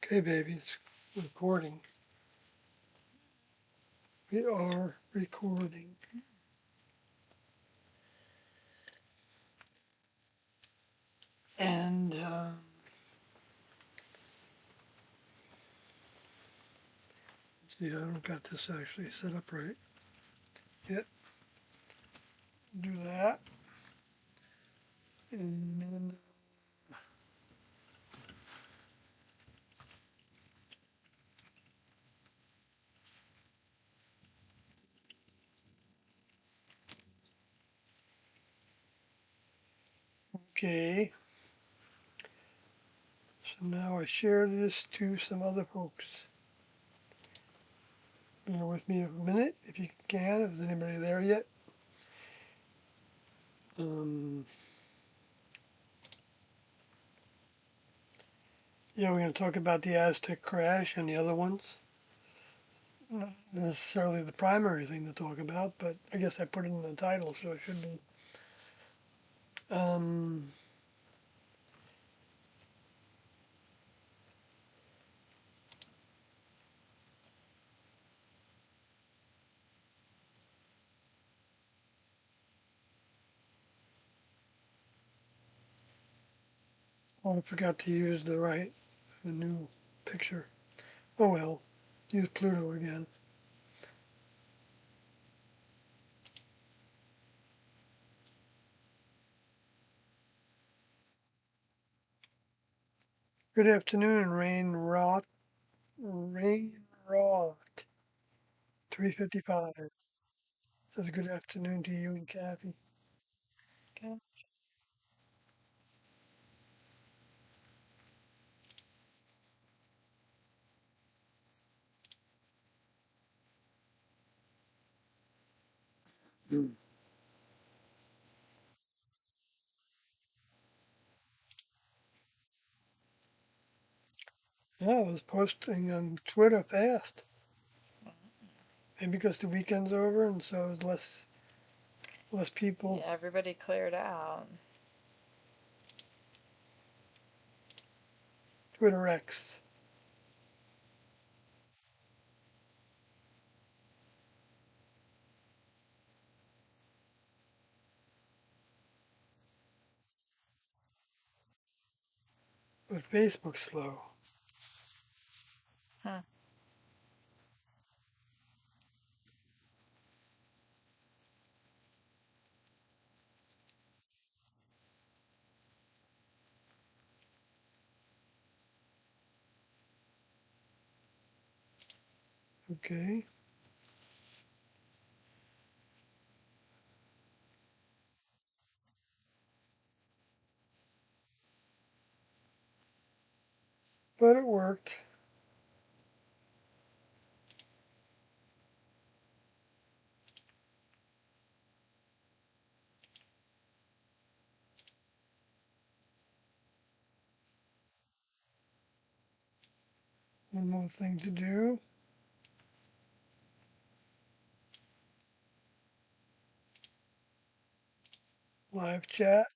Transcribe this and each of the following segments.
Okay, baby, it's recording. We are recording. And, see, I don't got this actually set up right. Yet, do that. And then, okay. So now I share this to some other folks. Bear with me a minute if you can, if there's anybody there yet. Um, yeah, we're going to talk about the Aztec crash and the other ones. Not necessarily the primary thing to talk about, but I guess I put it in the title, so it should be. Um, oh, I forgot to use the new picture. Oh well, use Pluto again. Good afternoon, Rain Rot, 355. Says good afternoon to you and Kathy. Okay. Mm. Yeah, I was posting on Twitter fast. Maybe because the weekend's over and so there's less people. Yeah, everybody cleared out. Twitter X. But Facebook's slow. Huh. Okay. But it worked. One more thing to do. Live chat.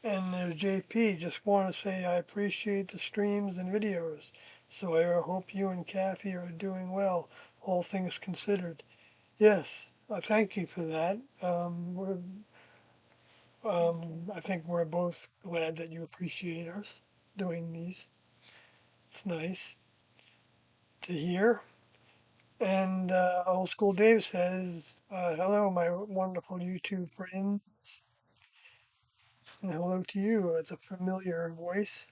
And JP, just want to say I appreciate the streams and videos. So I hope you and Kathy are doing well, all things considered. Yes, I thank you for that. I think we're both glad that you appreciate us doing these. It's nice to hear. And Old School Dave says, hello, my wonderful YouTube friends. And hello to you. It's a familiar voice,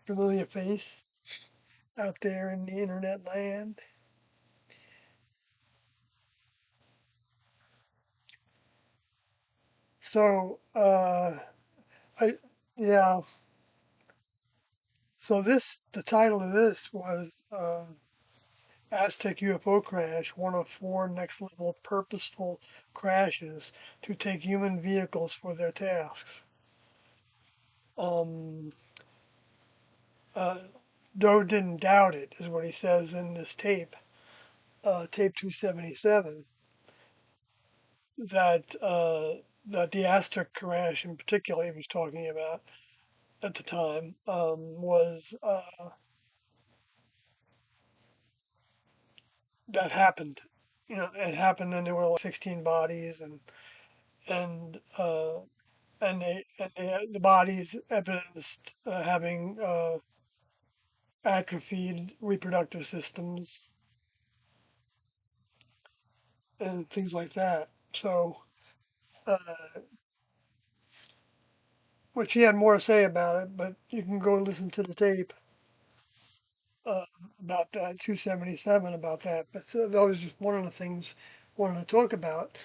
familiar face out there in the internet land. So, I, yeah, the title of this was Aztec UFO Crash, one of four next level purposeful crashes to take human vehicles for their tasks. Um, uh, Doe didn't doubt it, is what he says in this tape, tape 277, that that the Aztec crash in particular he was talking about at the time was that happened. You know, it happened, and there were like 16 bodies, and the bodies evidenced having atrophied reproductive systems and things like that. So, uh, which he had more to say about it, but you can go listen to the tape uh, about that 277 about that. But so that was just one of the things I wanted to talk about.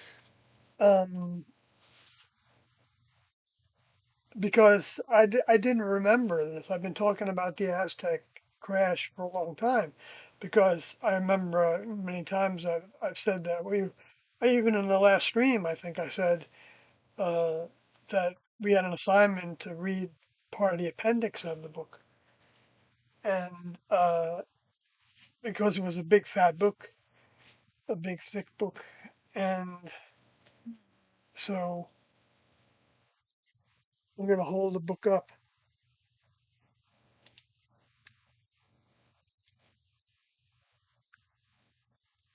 Um, because I didn't remember this. I've been talking about the Aztec crash for a long time because I remember many times I've said that even in the last stream, I think I said uh, that we had an assignment to read part of the appendix of the book. And because it was a big fat book, a big thick book. And so I'm going to hold the book up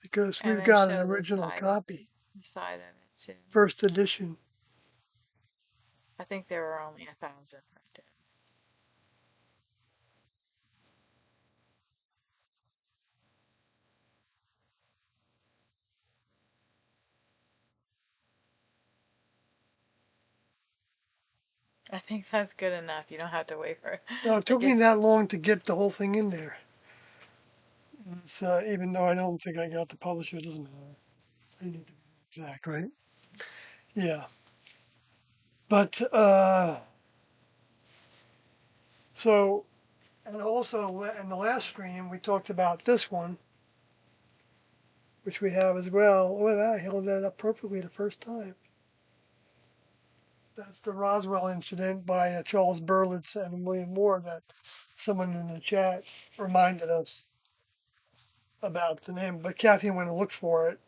because And we've then got an show original copy, the side of it too. first edition. I think there were only 1,000 printed. I think that's good enough. You don't have to wait for No, it to took me get. that long to get the whole thing in there. It's, even though I don't think I got the publisher, it doesn't matter. I need to be exact, right? Yeah. But so, and also in the last stream, we talked about this one, which we have as well. Oh, I held that up perfectly the first time. That's the Roswell incident by Charles Berlitz and William Moore that someone in the chat reminded us about the name. But Kathy went and looked for it,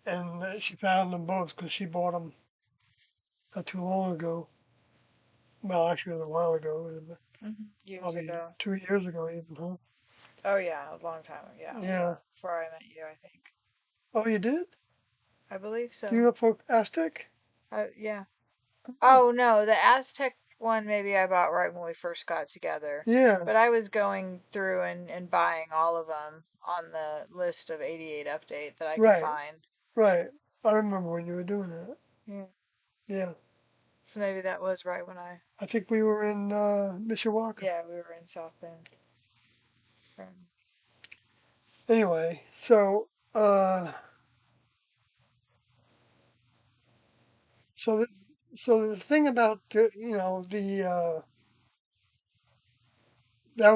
and she found them both because she bought them not too long ago. Well, actually, it was a while ago, Years probably ago. 2 years ago even, huh? Oh yeah, a long time. Yeah, Yeah. before I met you, I think. Oh, you did? I believe Do so. you UFO Aztec? Yeah. Oh, Oh no, the Aztec one maybe I bought right when we first got together. yeah. But I was going through and buying all of them on the list of 88 update that I could Right, find. right. I remember when you were doing that. Yeah. Yeah. So maybe that was right when I think we were in Mishawaka. yeah, we were in South Bend. Um, Anyway, so the, so the thing about that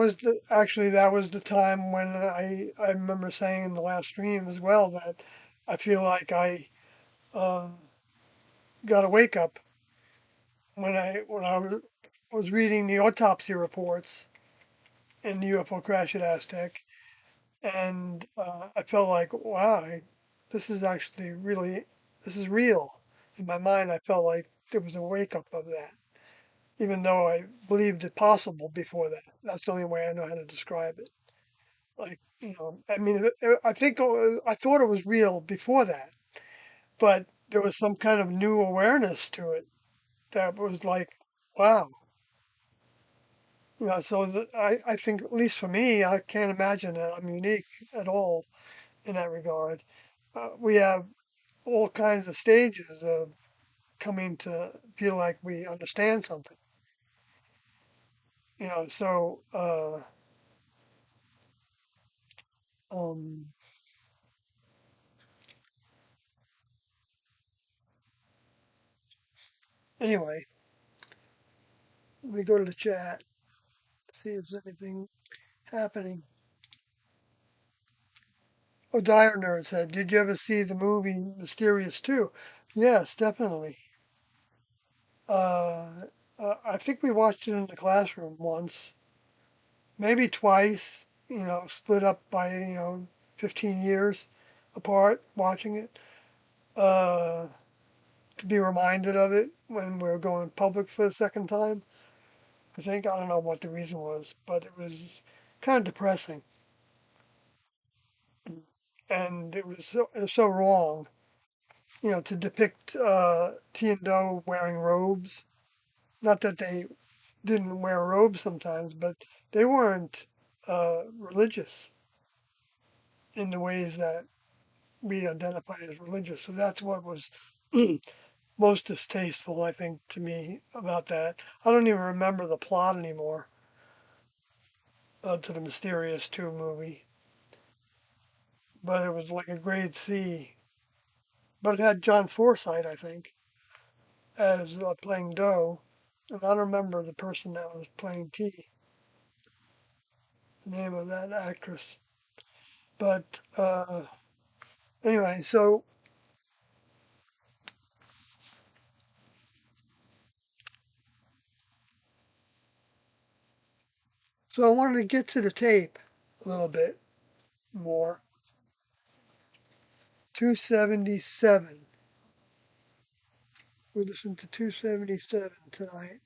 was the time when I remember saying in the last stream as well that I feel like I um, got a wake up when I was reading the autopsy reports in the UFO crash at Aztec, and I felt like wow, this is actually really this is real. In my mind, I felt like there was a wake up of that, even though I believed it possible before that. That's the only way I know how to describe it. Like, I mean, I think I thought it was real before that, but there was some kind of new awareness to it that was like, wow. So I think, at least for me, I can't imagine that I'm unique at all in that regard. We have all kinds of stages of coming to feel like we understand something, so um, anyway, let me go to the chat, see if there's anything happening. Oh, Dire Nerd said, "Did you ever see the movie Mysterious 2?" Yes, definitely. Uh, I think we watched it in the classroom once, maybe twice. Split up by 15 years apart, watching it uh, to be reminded of it when we are going public for the second time. I think I don't know what the reason was, but it was kind of depressing, and it was so wrong. You know, to depict T and Do wearing robes. Not that they didn't wear robes sometimes, but they weren't religious in the ways that we identify as religious. So that's what was most distasteful, I think, to me about that. I don't even remember the plot anymore to the Mysterious 2 movie, but it was like a grade C. But it had John Forsythe, I think, as playing Doe. And I don't remember the person that was playing T, the name of that actress. But anyway, so I wanted to get to the tape a little bit more. 277. We listened to 277 tonight.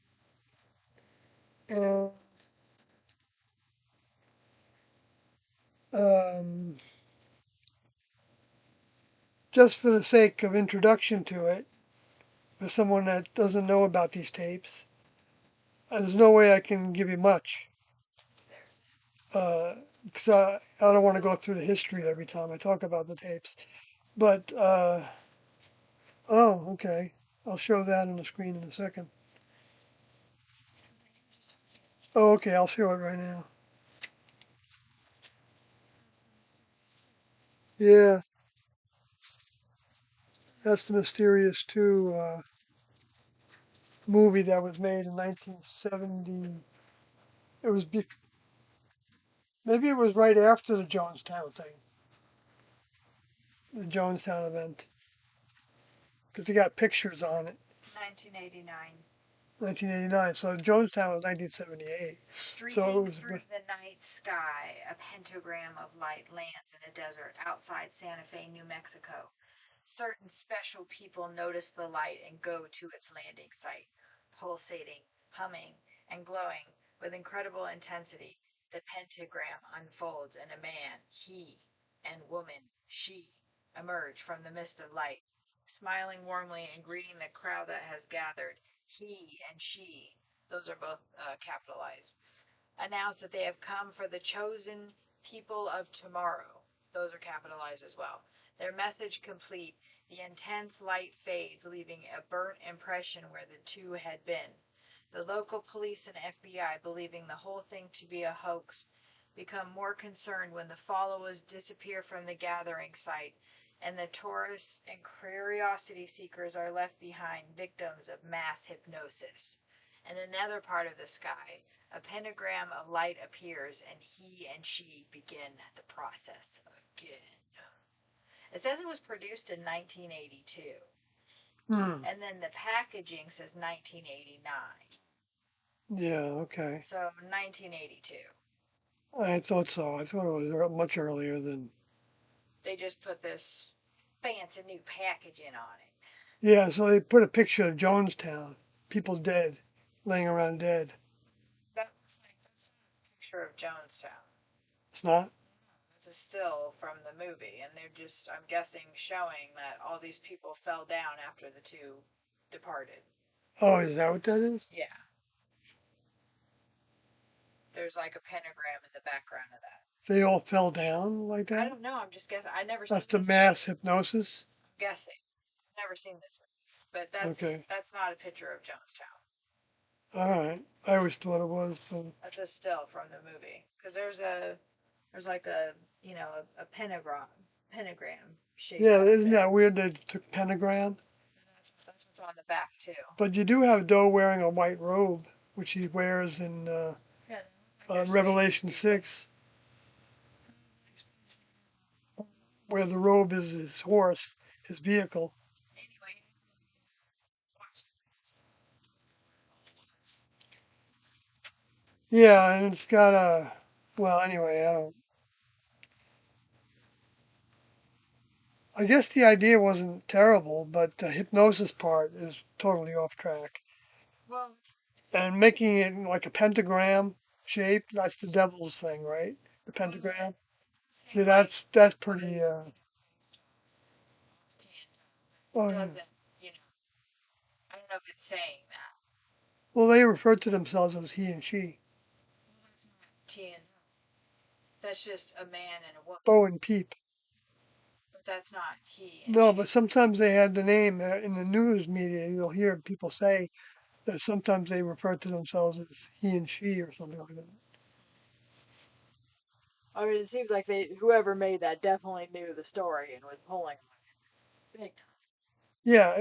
And um, just for the sake of introduction to it, for someone that doesn't know about these tapes, there's no way I can give you much. Because I don't want to go through the history every time I talk about the tapes. But, oh, okay. I'll show that on the screen in a second. Oh, okay, I'll show it right now. Yeah, that's the Mysterious 2 movie that was made in 1970. It was maybe it was right after the Jonestown thing, the Jonestown event, because they got pictures on it. 1989. 1989. So Jonestown was 1978. So Streaking it was through the night sky, a pentagram of light lands in a desert outside Santa Fe, New Mexico. Certain special people notice the light and go to its landing site. Pulsating, humming, and glowing with incredible intensity, the pentagram unfolds and a man, he, and woman, she, emerge from the mist of light, smiling warmly and greeting the crowd that has gathered. He and she, those are both capitalized, announce that they have come for the chosen people of tomorrow. Those are capitalized as well. Their message complete, the intense light fades, leaving a burnt impression where the two had been. The local police and FBI, believing the whole thing to be a hoax, become more concerned when the followers disappear from the gathering site and the tourists and curiosity seekers are left behind, victims of mass hypnosis. In another part of the sky, a pentagram of light appears, and he and she begin the process again. It says it was produced in 1982, hmm, and then the packaging says 1989. yeah, okay. So 1982. I thought so. I thought it was much earlier than. They just put this fancy new packaging on it. Yeah, so they put a picture of Jonestown, people dead, laying around dead. That looks like that's not a picture of Jonestown. It's not? It's a still from the movie, and they're just, I'm guessing, showing that all these people fell down after the two departed. Oh, is that what that is? Yeah, there's like a pentagram in the background of that. They all fell down like I that? don't know. I'm just guessing. I never That's seen the this movie. mass hypnosis? I'm guessing. I've never seen this movie, but Okay. that's not a picture of Jonestown. All right. I always thought it was. But That's a still from the movie because there's like a a pentagram shaped yeah, out of isn't it. that weird they took pentagram? And that's what's on the back too. But you do have Doe wearing a white robe, which he wears in Yeah, they look like they're space Revelation people. 6, where the robe is his horse, his vehicle. Anyway, watch it. Yeah, and it's got a. Well, anyway, I don't. I guess the idea wasn't terrible, but the hypnosis part is totally off track. Well, and making it like a pentagram shape. That's the devil's thing, right? The Well, yeah, pentagram. seem See, like that's what pretty. is based off TNT, but it Oh yeah. doesn't, I don't know if it's saying that. Well, they refer to themselves as he and she, Well, that's not TNT. That's just a man and a woman. Bo and Peep. But that's not he and No, she. but sometimes they had the name in the news media. You'll hear people say that sometimes they refer to themselves as he and she or something like that. I mean, it seems like whoever made that definitely knew the story and was pulling big time. Yeah,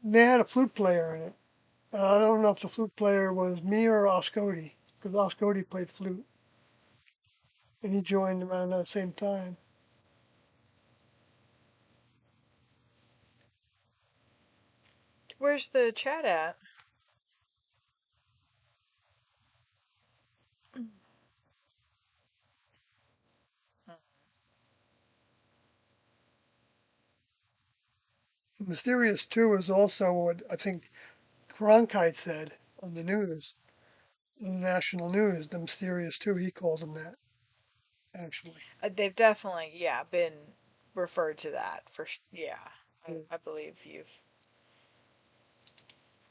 they had a flute player in it. I don't know if the flute player was me or Oscodi, because Oscodi played flute, and he joined around that same time. Where's the chat at? Mysterious 2 is also what I think Cronkite said on the news, on the national news. The Mysterious 2, he called them that, actually. They've definitely, yeah, been referred to that yeah. I believe you've.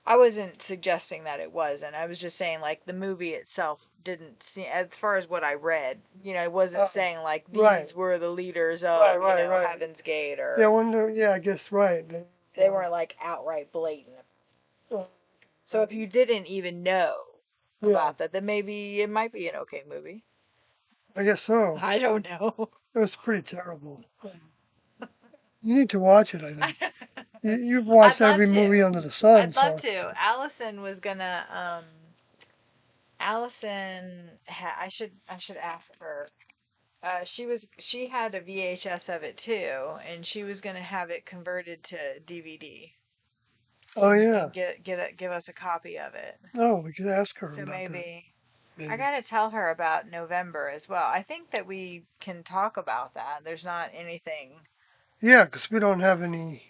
I wasn't suggesting that it wasn't. I was just saying like the movie itself didn't see as far as what I read. It wasn't Oh, saying like right, these were the leaders right, of right, right. Heaven's Gate Yeah, I or wonder, yeah, I guess, right. they weren't like outright blatant. Uh, So if you didn't even know yeah, about that, then maybe it might be an okay movie. I guess so. I don't know. It was pretty terrible. You need to watch it, I think. You've watched I'd love every to. movie under the sun, I'd love so. to. Allison was gonna. Allison, I should ask her. She had a VHS of it too, and she was gonna have it converted to DVD Oh, yeah. and give us a copy of it. Oh, we could ask her So about that, maybe I maybe. gotta tell her about November as well. I think that we can talk about that. There's not anything. Yeah, because we don't have any,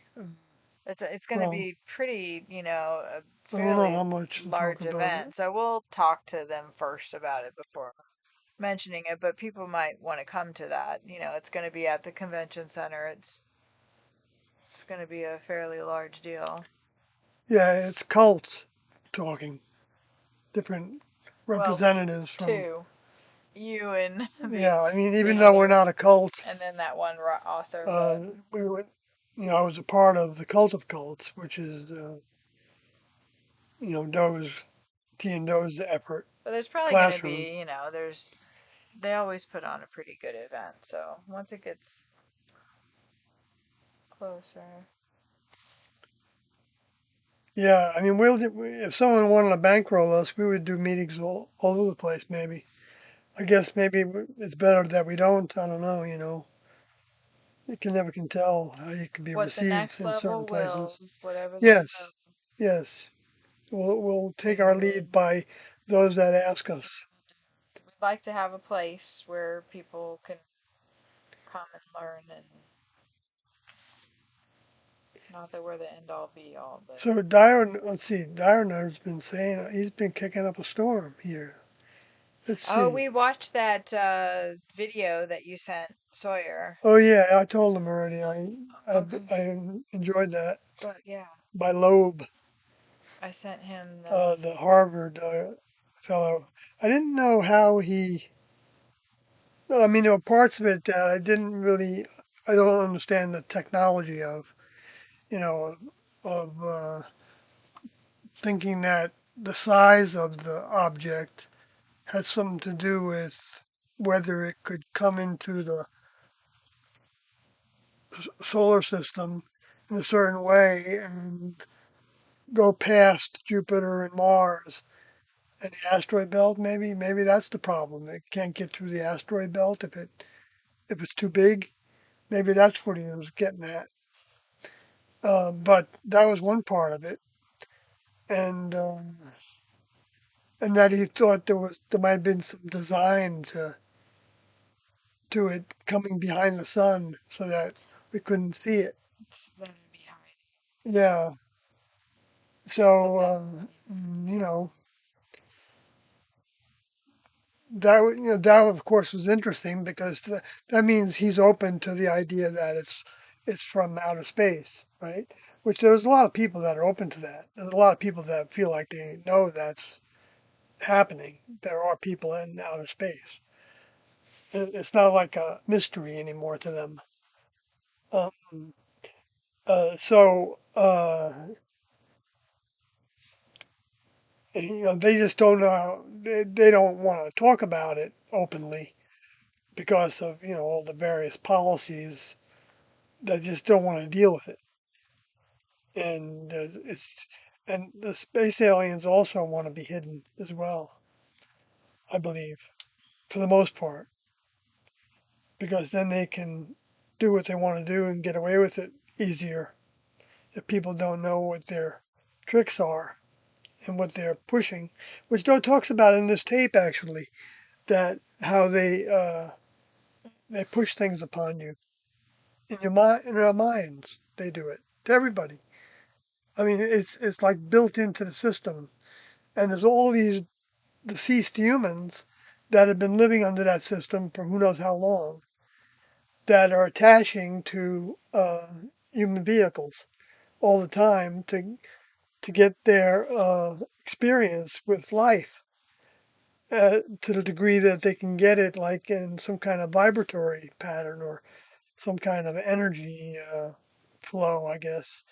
It's going to well, be pretty, a I don't know fairly how much to talk large about it. event. So we'll talk to them first about it before mentioning it. But people might want to come to that. It's going to be at the convention center. It's going to be a fairly large deal. Yeah, it's cults talking, different Well, representatives from, two, you and the yeah, I mean, the even though we're other, not a cult, and then that one author. uh, But we were, I was a part of the Cult of Cults, which is, Doe's, T and Doe's effort, there's the probably going to classroom. be, they always put on a pretty good event. So once it gets closer. Yeah, I mean, if someone wanted to bankroll us, we would do meetings all over the place, maybe. I guess maybe it's better that we don't. I don't know, You can never can tell how you can be What the received next in certain level places. wills, whatever they will. Yes, yes. We'll take We our will. lead by those that ask us. We'd like to have a place where people can come and learn, and not that we're the end all be all, but. So Dyer, let's see, Dyerner's been saying he's been kicking up a storm here. Let's Oh, see. we watched that video that you sent Sawyer. Oh yeah, I told him already. Okay. I enjoyed that But yeah, by Loeb, I sent him the. the Harvard fellow. I didn't know how he. No, I mean there were parts of it that I didn't really. I don't understand the technology of. You know, of thinking that the size of the object had something to do with whether it could come into the solar system in a certain way and go past Jupiter and Mars and the asteroid belt. Maybe that's the problem. It can't get through the asteroid belt if it's too big. Maybe that's what he was getting at. But that was one part of it, and and that he thought there might have been some design to it coming behind the sun so that we couldn't see it. It's gonna be hiding, Yeah. but So that. you know, that of course was interesting because that means he's open to the idea that it's from outer space, right? Which there's a lot of people that are open to that. There's a lot of people that feel like they know that's happening. There are people in outer space. It's not like a mystery anymore to them. Um, they just don't know. They don't want to talk about it openly because of all the various policies. They just don't want to deal with it, and the space aliens also want to be hidden as well. I believe, for the most part, because then they can do what they want to do and get away with it easier if people don't know what their tricks are and what they're pushing, which Joe talks about in this tape actually, that how they push things upon you in your mind, in our minds. They do it to everybody. I mean, it's like built into the system, and there's all these deceased humans that have been living under that system for who knows how long that are attaching to human vehicles all the time to get their experience with life to the degree that they can get it like in some kind of vibratory pattern or some kind of energy flow, I guess,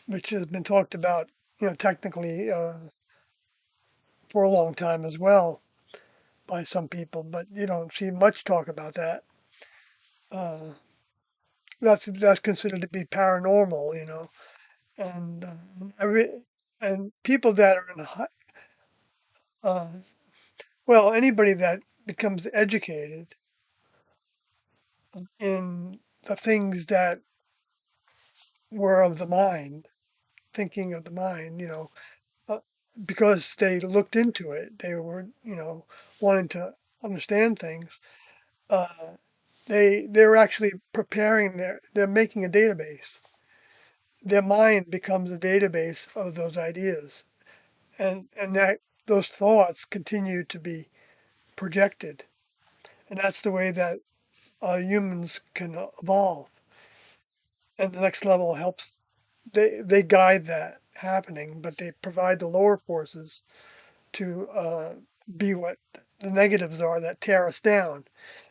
which has been talked about, technically for a long time as well by some people, but you don't see much talk about that. Uh, that's considered to be paranormal, and and people that are in uh, well, anybody that becomes educated in the things that were of the mind, thinking of the mind, uh, because they looked into it, they were, wanting to understand things. Uh, they're actually preparing they're making a database. Their mind becomes a database of those ideas, and that those thoughts continue to be projected, and that's the way that humans can evolve. And the next level helps. They guide that happening, but they provide the lower forces to be what the negatives are that tear us down.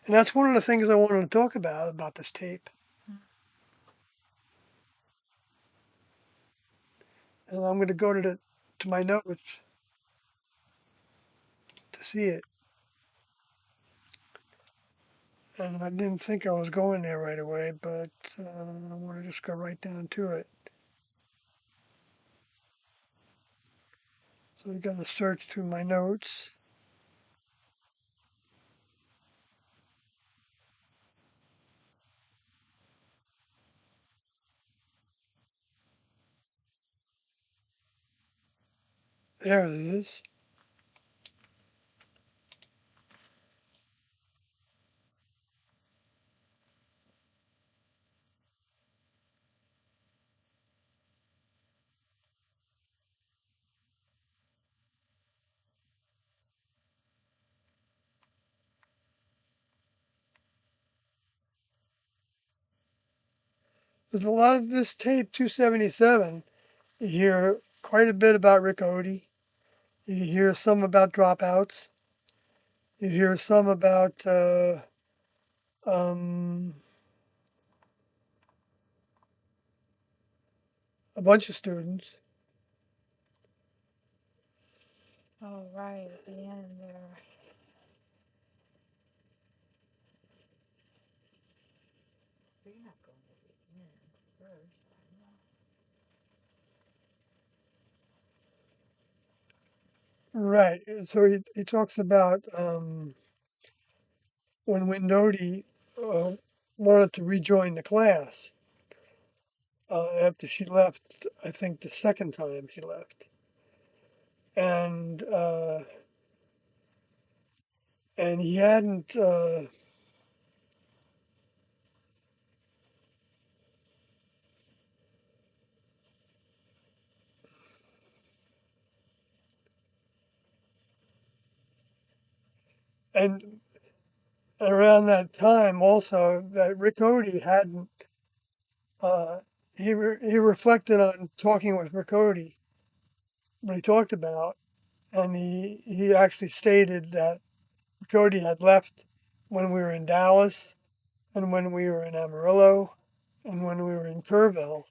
And that's one of the things I wanted to talk about this tape. And I'm going to go to my notes to see it. And I didn't think I was going there right away, but I want to just go right down to it. So I got to search through my notes. There it is. There's a lot of this tape, 277. You hear quite a bit about Rick Odie. You hear some about dropouts. You hear some about um, a bunch of students. Oh, right, at the end there. We're not going to the end first. Right. So he talks about when Windodi wanted to rejoin the class after she left, I think the second time she left. And and he hadn't And around that time also that Rick Odie hadn't, uh, he reflected on talking with Rick Odie, what he talked about, and he actually stated that Rick Odie had left when we were in Dallas and when we were in Amarillo and when we were in Kerrville.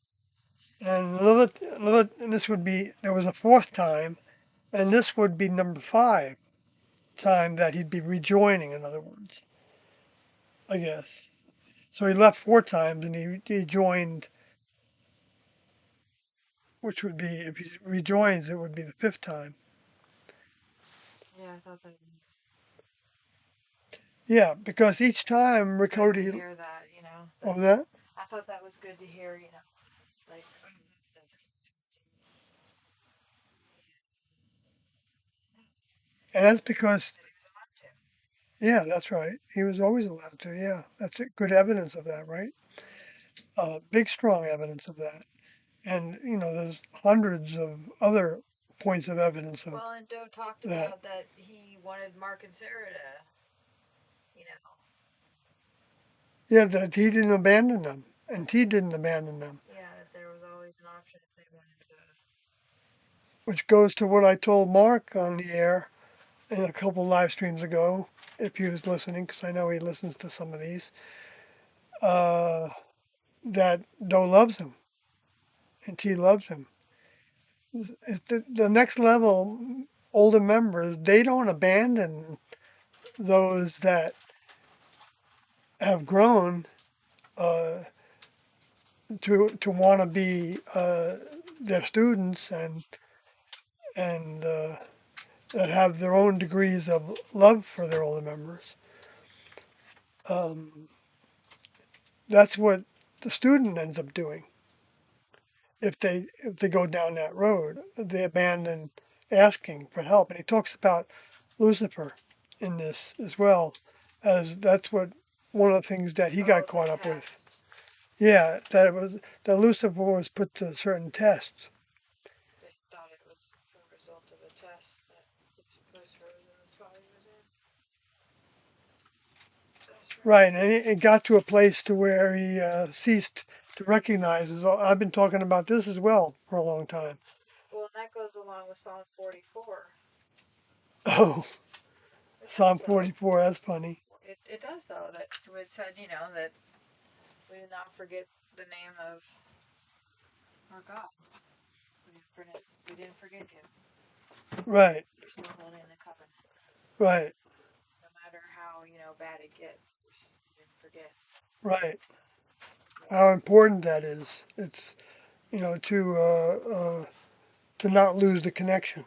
And and this would be, there was a fourth time, and this would be number five time that he'd be rejoining, in other words, I guess. So he left four times and he joined, which would be, if he rejoins, it would be the fifth time. Yeah, I thought that Yeah, because each time was good to Riccotti, hear that, you know, oh, that that, I thought that was good to hear, you know, like and that's because, that he was allowed to. yeah, that's right. He was always allowed to, yeah. That's good evidence of that, right? Big, strong evidence of that. And, there's hundreds of other points of evidence of Well, and Doe talked that. about that he wanted Mark and Sarah to, you know, Yeah, that he didn't abandon them, and T didn't abandon them, yeah, that there was always an option if they wanted to. which goes to what I told Mark on the air in a couple live streams ago, if he was listening, because I know he listens to some of these, uh, that Doe loves him and T loves him. It's the next level, older members, they don't abandon those that have grown uh, to want to be their students and that have their own degrees of love for their older members. Um, that's what the student ends up doing if they go down that road. They abandon asking for help, and he talks about Lucifer in this as well, as that's what one of the things that he Oh, got the caught up with. test. Yeah, that Lucifer was put to certain tests. They thought it was a result of a test that Lucifer was in the spot he was in. That's right. Right, and it got to a place to where he ceased to recognize. I've been talking about this as well for a long time. Well, and that goes along with Psalm 44. Oh, It does, Psalm though. 44. That's funny. It does, though. That it said, you know, that we do not forget the name of our God. We didn't forget you. Right, We're still holding the covenant. right, No matter how, you know, bad it gets, we didn't forget. right. Yeah. How important that is. It's to not lose the connection.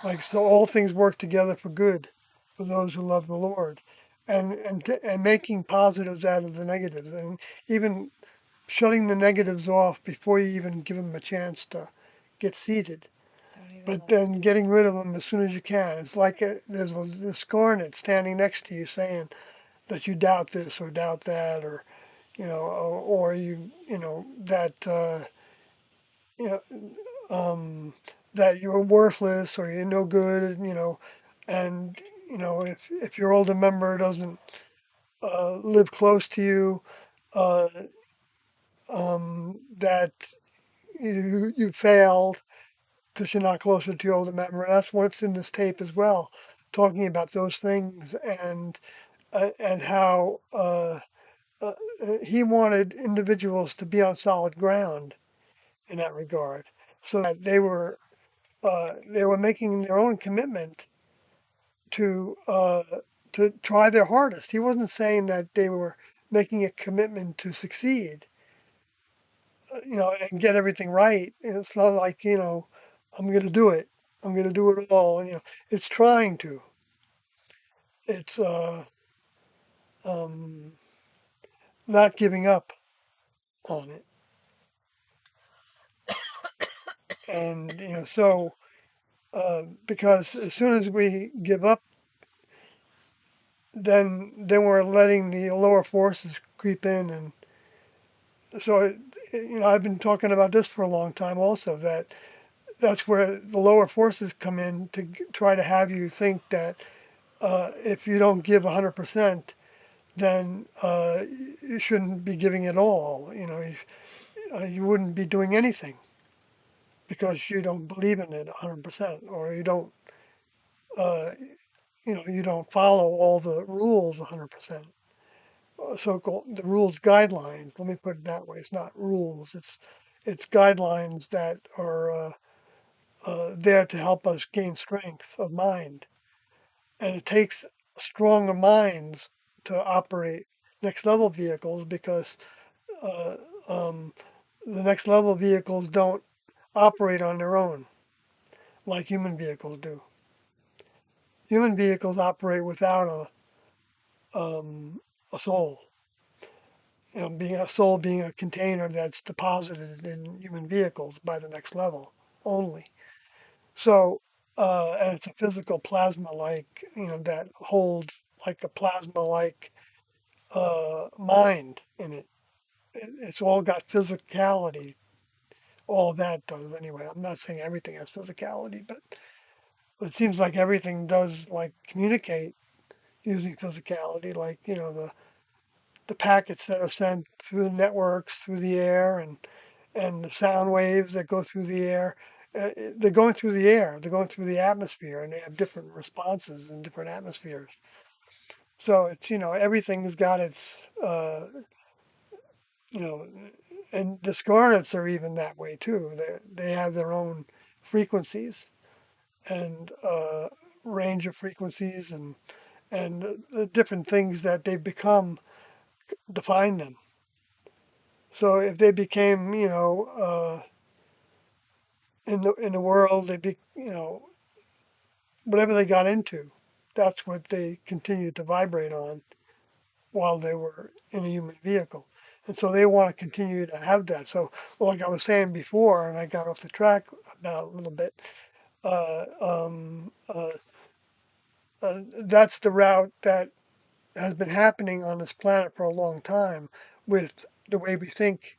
Like, so, all things work together for good for those who love the Lord, and making positives out of the negatives, and even shutting the negatives off before you even give them a chance to get seated. Don't even But let them then do getting it. rid of them as soon as you can. It's like this scornet standing next to you saying that you doubt this or doubt that, or or that you know that you're worthless or you're no good, and if your older member doesn't live close to you, uh, that you failed because you're not closer to your older member. And that's what's in this tape as well, talking about those things and how uh, he wanted individuals to be on solid ground in that regard, so that they were making their own commitment to to try their hardest. He wasn't saying that they were making a commitment to succeed, and get everything right. And it's not like, I'm going to do it. I'm going to do it all. And, it's trying to. It's um, not giving up on it. And, because as soon as we give up, then we're letting the lower forces creep in. And so, I've been talking about this for a long time also, that's where the lower forces come in to try to have you think that if you don't give 100%, then you shouldn't be giving it all. You wouldn't be doing anything because you don't believe in it 100%, or uh, you don't follow all the rules 100%. So-called the rules guidelines. Let me put it that way. It's not rules. It's guidelines that are there to help us gain strength of mind. And it takes stronger minds to operate next level vehicles because uh, um, the next level vehicles don't operate on their own like human vehicles do. Human vehicles operate without a soul. Being a soul being a container that's deposited in human vehicles by the next level only. So, and it's a physical plasma-like, that holds like a plasma-like mind in it. It's all got physicality. All that does anyway. I'm not saying everything has physicality, but it seems like everything does like communicate using physicality, like the packets that are sent through the networks, through the air, and the sound waves that go through the air. They're going through the air. They're going through the atmosphere, and they have different responses in different atmospheres. So it's everything's got its you know and discarnates are even that way too. They have their own frequencies and range of frequencies and the different things that they become define them. So if they became in the world they be whatever they got into, that's what they continued to vibrate on while they were in a human vehicle. And so they want to continue to have that. So, like I was saying before, and I got off the track about a little bit, uh, um, uh, that's the route that has been happening on this planet for a long time with the way we think,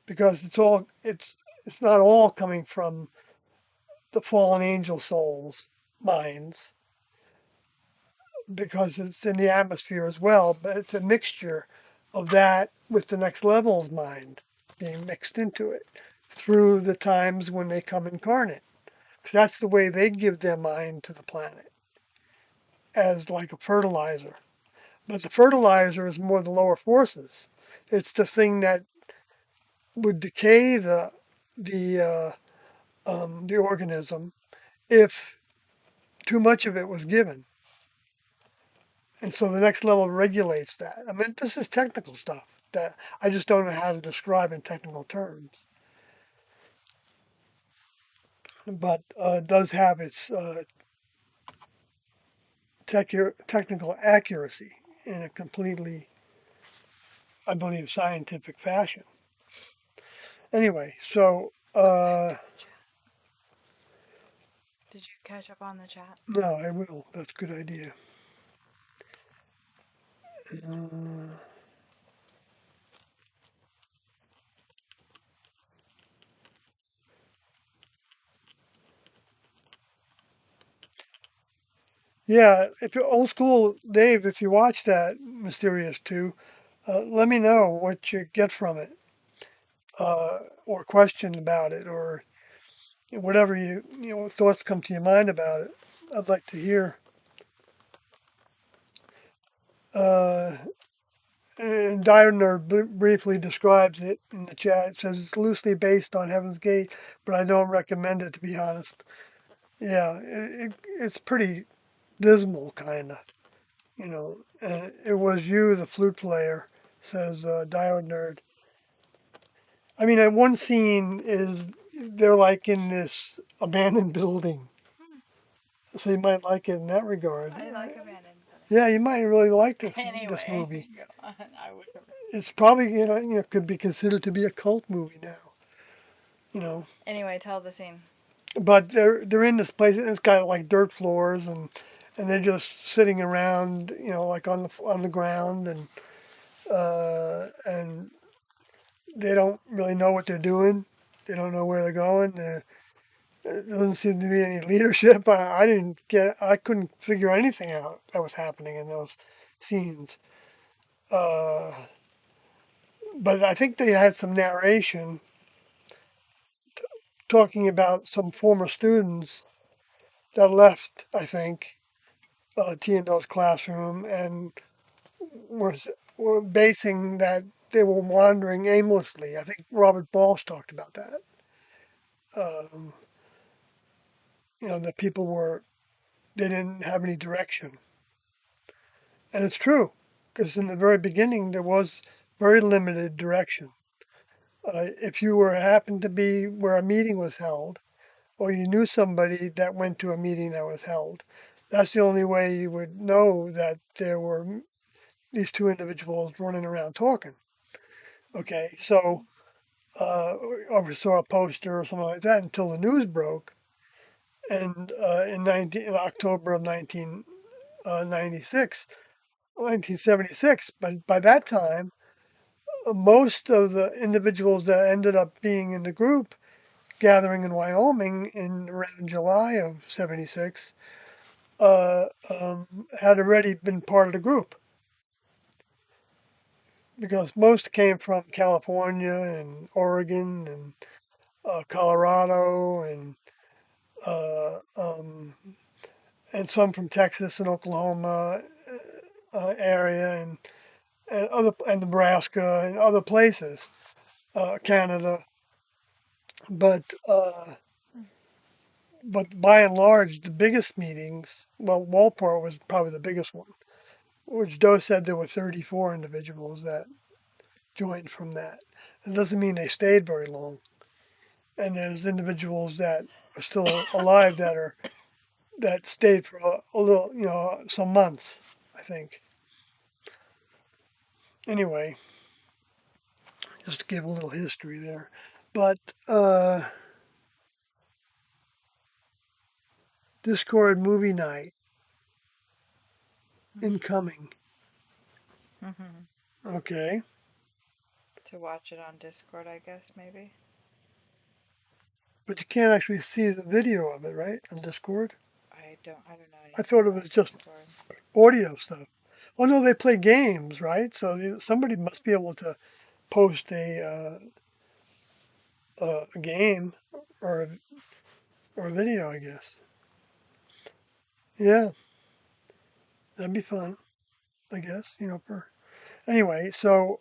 because it's not all coming from the fallen angel souls' minds, because it's in the atmosphere as well, but it's a mixture of that with the next level's mind being mixed into it through the times when they come incarnate. 'Cause that's the way they give their mind to the planet as like a fertilizer. But the fertilizer is more the lower forces. It's the thing that would decay the organism if too much of it was given. And so the next level regulates that. I mean, this is technical stuff that I just don't know how to describe in technical terms, but it does have its technical accuracy in a completely, I believe, scientific fashion. Anyway, so I gotcha. Did you catch up on the chat? no, I will. That's a good idea. Uh, yeah, if you're old school, Dave, if you watch that Mysterious 2, let me know what you get from it, or question about it, or whatever thoughts come to your mind about it. I'd like to hear. Uh, and Diner briefly describes it in the chat. It says it's loosely based on Heaven's Gate, but I don't recommend it, to be honest. Yeah, it's pretty dismal, kind of. And it was you, the flute player, says Diode Nerd. I mean, one scene is they're like in this abandoned building, Hmm. so you might like it in that regard. I like abandoned Yeah, buildings. you might really like this Anyway, movie. go on. I would have. It's probably could be considered to be a cult movie now. You know, Anyway, tell the scene. but they're in this place. And it's got like dirt floors and they're just sitting around. Like on the ground and they don't really know what they're doing. They don't know where they're going. There doesn't seem to be any leadership. I couldn't figure anything out that was happening in those scenes. Uh, but I think they had some narration talking about some former students that left, I think, T&O's classroom and were, were basing that they were wandering aimlessly. I think Robert Balls talked about that. Um, that people they didn't have any direction. And it's true, because in the very beginning there was very limited direction. If you were happened to be where a meeting was held, or you knew somebody that went to a meeting that was held, that's the only way you would know that there were these two individuals running around talking. Okay, so or we saw a poster or something like that until the news broke, and in October of 1996, 1976. But by that time, most of the individuals that ended up being in the group gathering in Wyoming in around July of '76 had already been part of the group because most came from California and Oregon and Colorado uh, um, and some from Texas and Oklahoma area and Nebraska and other places, Canada. But by and large, the biggest meetings, well, Walport was probably the biggest one, which Doe said there were 34 individuals that joined from that. It doesn't mean they stayed very long. And there's individuals that are still alive that stayed for a little, some months, I think. Anyway, just to give a little history there. But Discord movie night incoming. Mm-hmm. Okay, To watch it on Discord, I guess, maybe. but you can't actually see the video of it, right, on Discord? I don't know I anything thought it about was just Discord. audio stuff. Oh no, they play games, right? So somebody must be able to post a game or or a video, I guess. Yeah, that'd be fun, I guess. For anyway. So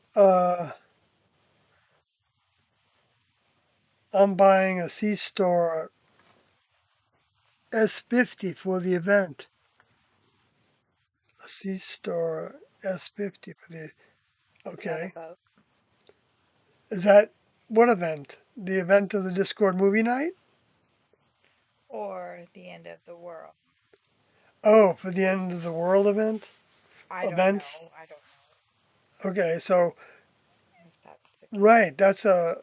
I'm buying a C-Store S50 for the event. A C-Store S50 for the. Is that a Okay, boat? is that what event? The event of the Discord movie night? Or the end of the world? Oh, for the end of the world event? I don't Events? know. I don't know Okay, so if that's the case. right, that's a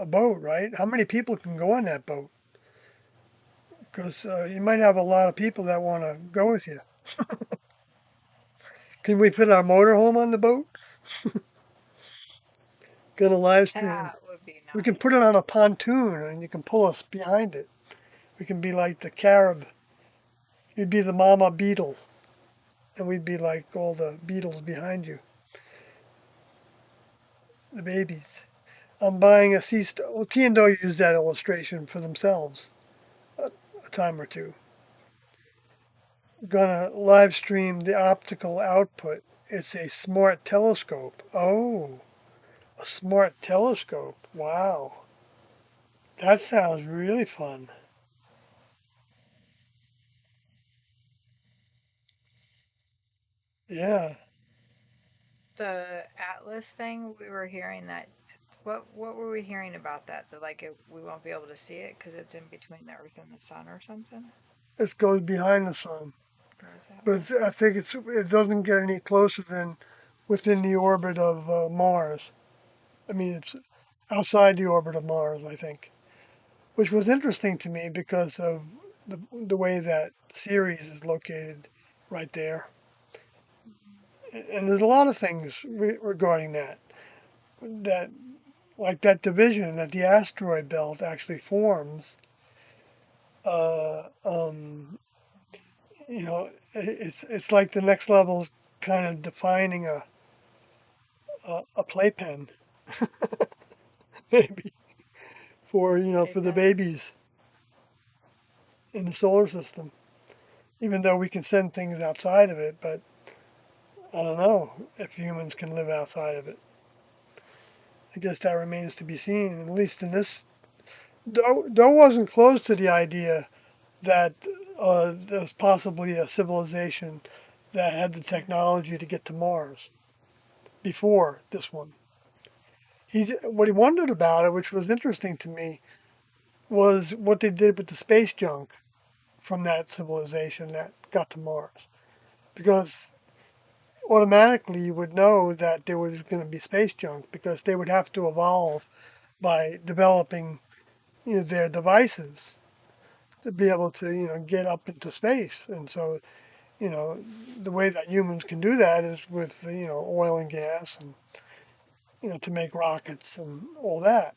boat, right? How many people can go on that boat? Because you might have a lot of people that want to go with you. Can we put our motorhome on the boat? Get a live stream. That would be We can put it nice. on a pontoon and you can pull us behind it. We can be like the Carib. You'd be the mama beetle, and we'd be like all the beetles behind you, the babies. I'm buying a sea. Well, T and O used that illustration for themselves a time or two. Gonna live stream the optical output. It's a smart telescope. Oh, a smart telescope. Wow. That sounds really fun. Yeah. The Atlas thing, we were hearing that. What were we hearing about that? That like we won't be able to see it because it's in between the Earth and the Sun or something. It goes behind the sun. Or is that But what? I think it doesn't get any closer than within the orbit of Mars. I mean, it's outside the orbit of Mars, I think, which was interesting to me because of the way that Ceres is located right there. And there's a lot of things regarding that like that division that the asteroid belt actually forms Uh, um, it's like the next level is kind of defining a playpen, maybe for for the Playpen. babies in the solar system. Even though we can send things outside of it, but I don't know if humans can live outside of it. I guess that remains to be seen. At least in this, Doe wasn't close to the idea that there's possibly a civilization that had the technology to get to Mars before this one. What he wondered about it, which was interesting to me, was what they did with the space junk from that civilization that got to Mars. Because automatically you would know that there was going to be space junk because they would have to evolve by developing their devices to be able to get up into space. And so you know the way that humans can do that is with oil and gas and to make rockets and all that.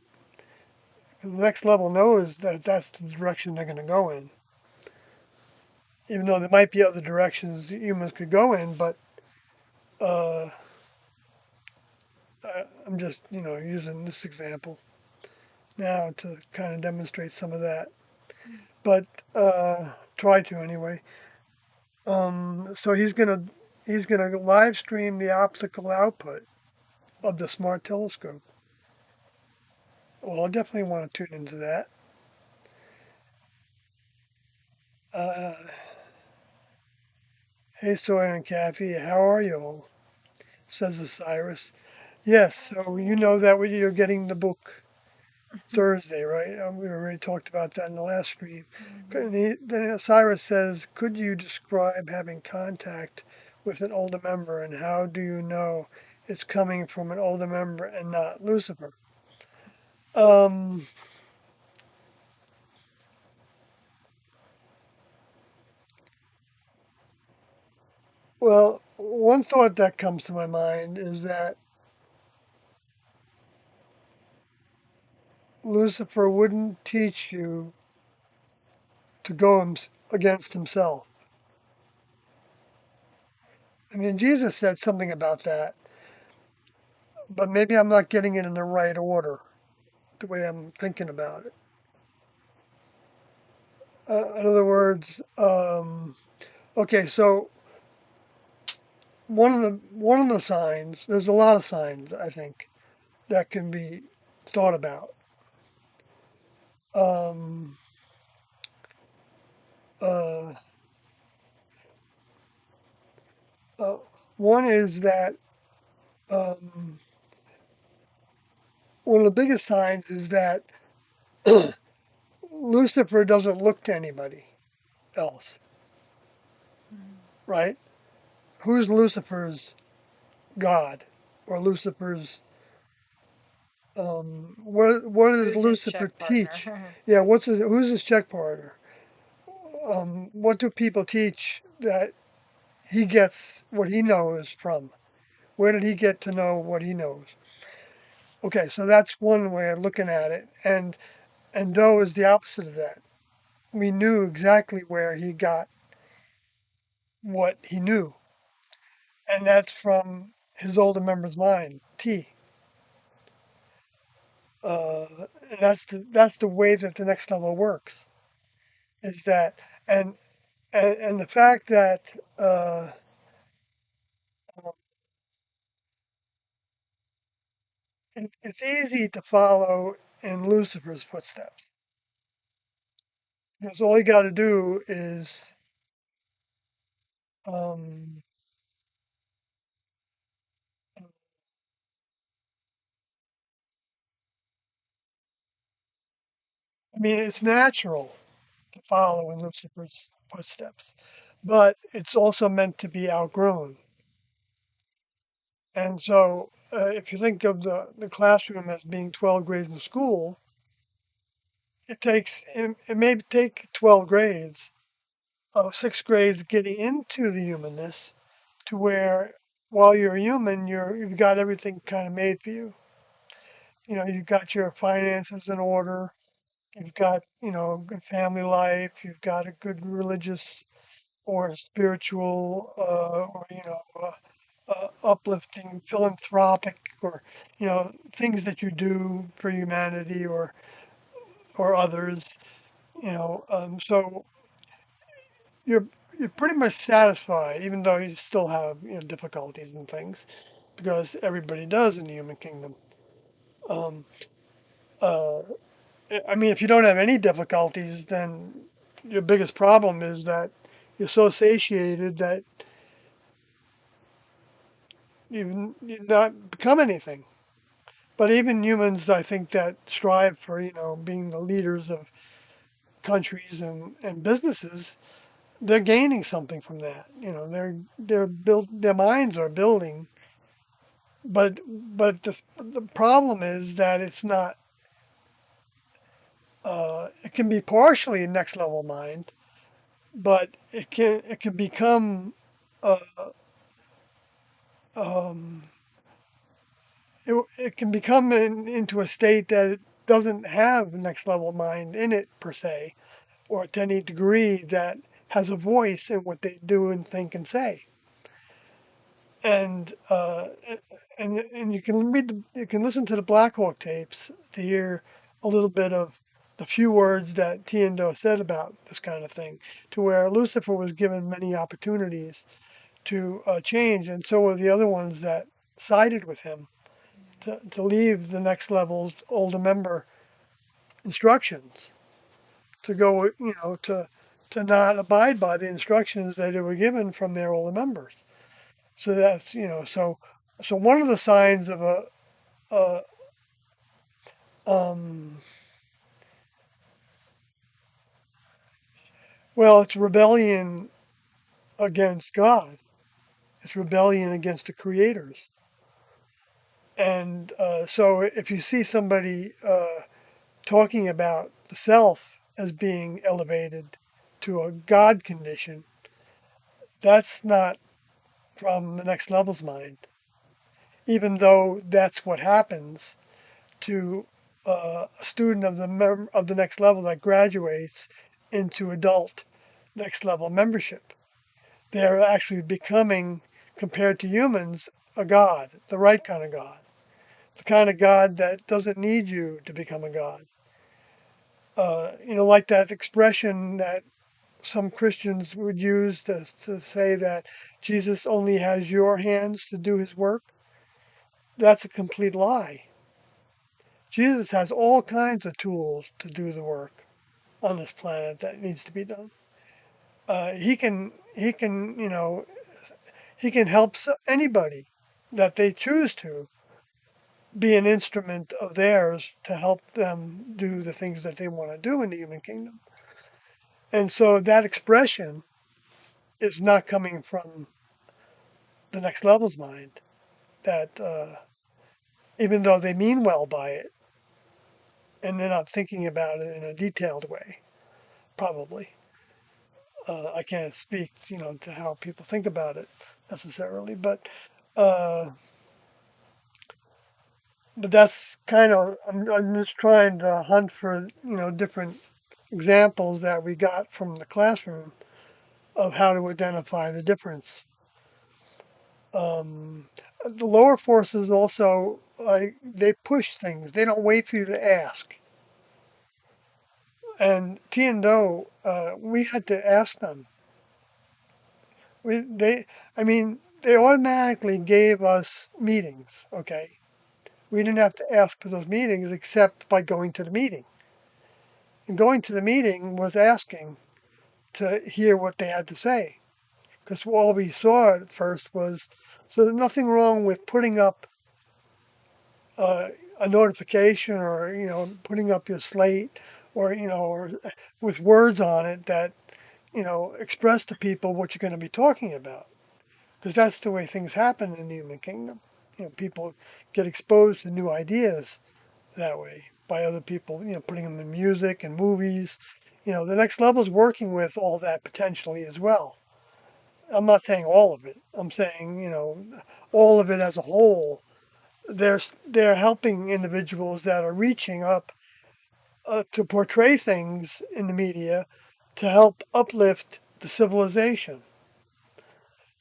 And the next level knows that that's the direction they're going to go in, even though there might be other directions humans could go in. But uh, I'm just using this example now to kind of demonstrate some of that. But try to anyway. So he's gonna live stream the optical output of the smart telescope. Well, I'll definitely want to tune into that. Uh, hey, Sawyer and Kathy, how are you all? Says Cyrus. Yes, so you know that you're getting the book Thursday, right? We already talked about that in the last stream. Mhm. Then Cyrus says, could you describe having contact with an older member and how do you know it's coming from an older member and not Lucifer? Um, well, one thought that comes to my mind is that Lucifer wouldn't teach you to go against himself. I mean, Jesus said something about that, but maybe I'm not getting it in the right order, the way I'm thinking about it. In other words, okay, so one of the signs, there's a lot of signs I think that can be thought about. Um, uh, uh, One is that um, one of the biggest signs is that Lucifer doesn't look to anybody else, Mhm. right? Who's Lucifer's God or Lucifer's what does Who's his Lucifer check teach? partner? Yeah, who's his check partner? What do people teach that he gets what he knows from? Where did he get to know what he knows? Okay, so that's one way of looking at it, and Doe is the opposite of that. We knew exactly where he got what he knew, and that's from his older member's mind, T. And that's the way that the next level works. Is that and and the fact that it's easy to follow in Lucifer's footsteps. Because all you got to do is, um, I mean, it's natural to follow in Lucifer's footsteps, but it's also meant to be outgrown. And so, if you think of the classroom as being 12 grades in school, it may take 12 grades of 6 grades getting into the humanness to where while you're a human, you've got everything kind of made for you. You've got your finances in order, you've got, you know, a good family life, you've got a good religious or spiritual, or, you know, uplifting, philanthropic, or, you know, things that you do for humanity or others, you know, so you're you're pretty much satisfied, even though you still have, you know, difficulties and things, because everybody does in the human kingdom. Um, uh, I mean, if you don't have any difficulties, then your biggest problem is that you're so satiated that you've not become anything. But even humans, I think, that strive for, you know, being the leaders of countries and businesses, they're gaining something from that. You know, their minds are building, but the problem is that it's not. It can be partially a next level mind, but it can become uh, um, it can become into a state that it doesn't have next level mind in it per se, or to any degree that has a voice in what they do and think and say. And and you can you can listen to the Black Hawk tapes to hear a little bit of the few words that Tiendo said about this kind of thing, to where Lucifer was given many opportunities to change, and so were the other ones that sided with him to leave the next level's older member instructions, to go, you know, to not abide by the instructions that they were given from their older members. So that's, you know, so one of the signs of a um, well, it's rebellion against God. It's rebellion against the creators. And so if you see somebody talking about the self as being elevated to a God condition, that's not from the next level's mind, even though that's what happens to a student of of the next level that graduates into adult next level membership. They're actually becoming, compared to humans, a god, the right kind of god, the kind of god that doesn't need you to become a god. You know, like that expression that some Christians would use to say that Jesus only has your hands to do his work. That's a complete lie. Jesus has all kinds of tools to do the work on this planet that needs to be done. He can, you know, he can help anybody that they choose to be an instrument of theirs to help them do the things that they want to do in the human kingdom. And so that expression is not coming from the next level's mind. That even though they mean well by it, and they're not thinking about it in a detailed way, probably. I can't speak, you know, to how people think about it necessarily, uh, but that's kind of I'm just trying to hunt for, you know, different examples that we got from the classroom of how to identify the difference. Um, the lower forces also, they push things. They don't wait for you to ask. And T and Do, we had to ask them. I mean, they automatically gave us meetings. Okay, we didn't have to ask for those meetings except by going to the meeting. And going to the meeting was asking to hear what they had to say. Because all we saw at first was, so there's nothing wrong with putting up uh, a notification, or, you know, putting up your slate, or, you know, or with words on it that, you know, express to people what you're going to be talking about. Because that's the way things happen in the human kingdom. You know, people get exposed to new ideas that way by other people, you know, putting them in music and movies. You know, the next level is working with all that potentially as well. I'm not saying all of it. I'm saying, you know, all of it as a whole. They're helping individuals that are reaching up to portray things in the media to help uplift the civilization.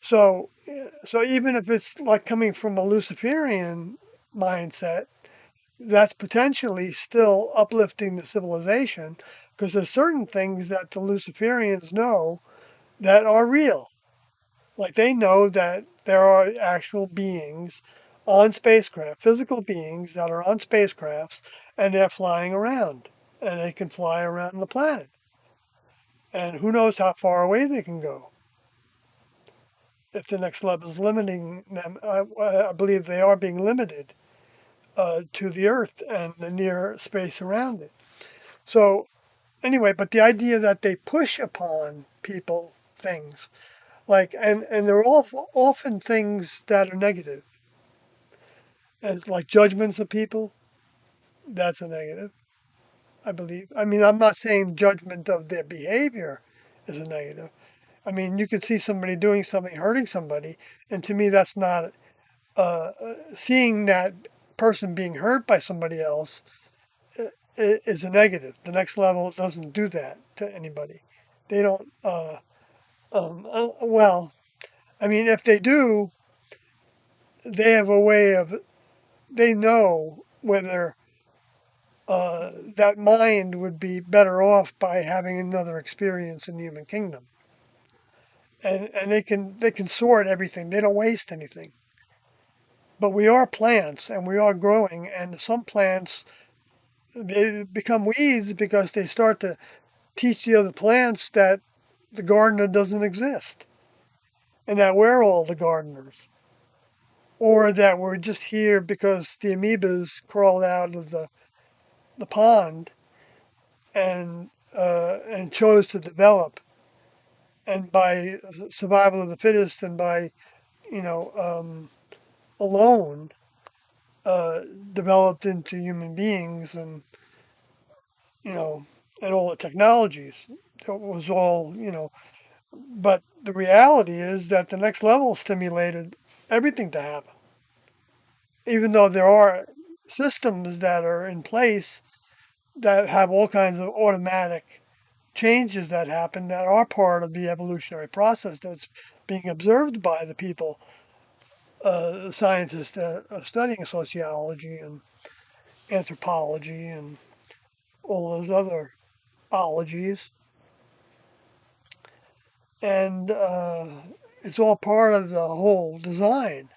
So even if it's like coming from a Luciferian mindset, that's potentially still uplifting the civilization because there's certain things that the Luciferians know that are real. Like they know that there are actual beings on spacecraft, physical beings that are on spacecrafts and they're flying around and they can fly around the planet. And who knows how far away they can go if the next level is limiting them. I believe they are being limited to the Earth and the near space around it. So anyway, but the idea that they push upon people things like, and they're all often things that are negative, and like judgments of people. That's a negative, I believe. I mean, I'm not saying judgment of their behavior is a negative. I mean, you could see somebody doing something, hurting somebody, and to me, that's not seeing that person being hurt by somebody else is a negative. The next level doesn't do that to anybody. They don't. Well, I mean, if they do, they have a way of. They know whether that mind would be better off by having another experience in the human kingdom, and they can sort everything. They don't waste anything. But we are plants, and we are growing, and some plants they become weeds because they start to teach the other plants that the gardener doesn't exist and that we're all the gardeners, or that we're just here because the amoebas crawled out of the pond and chose to develop, and by survival of the fittest and by you know alone uh, developed into human beings and you know and all the technologies. It was all but the reality is that the next level stimulated everything to happen, even though there are systems that are in place that have all kinds of automatic changes that happen that are part of the evolutionary process that's being observed by the people, scientists that are studying sociology and anthropology and all those other ologies. And it's all part of the whole design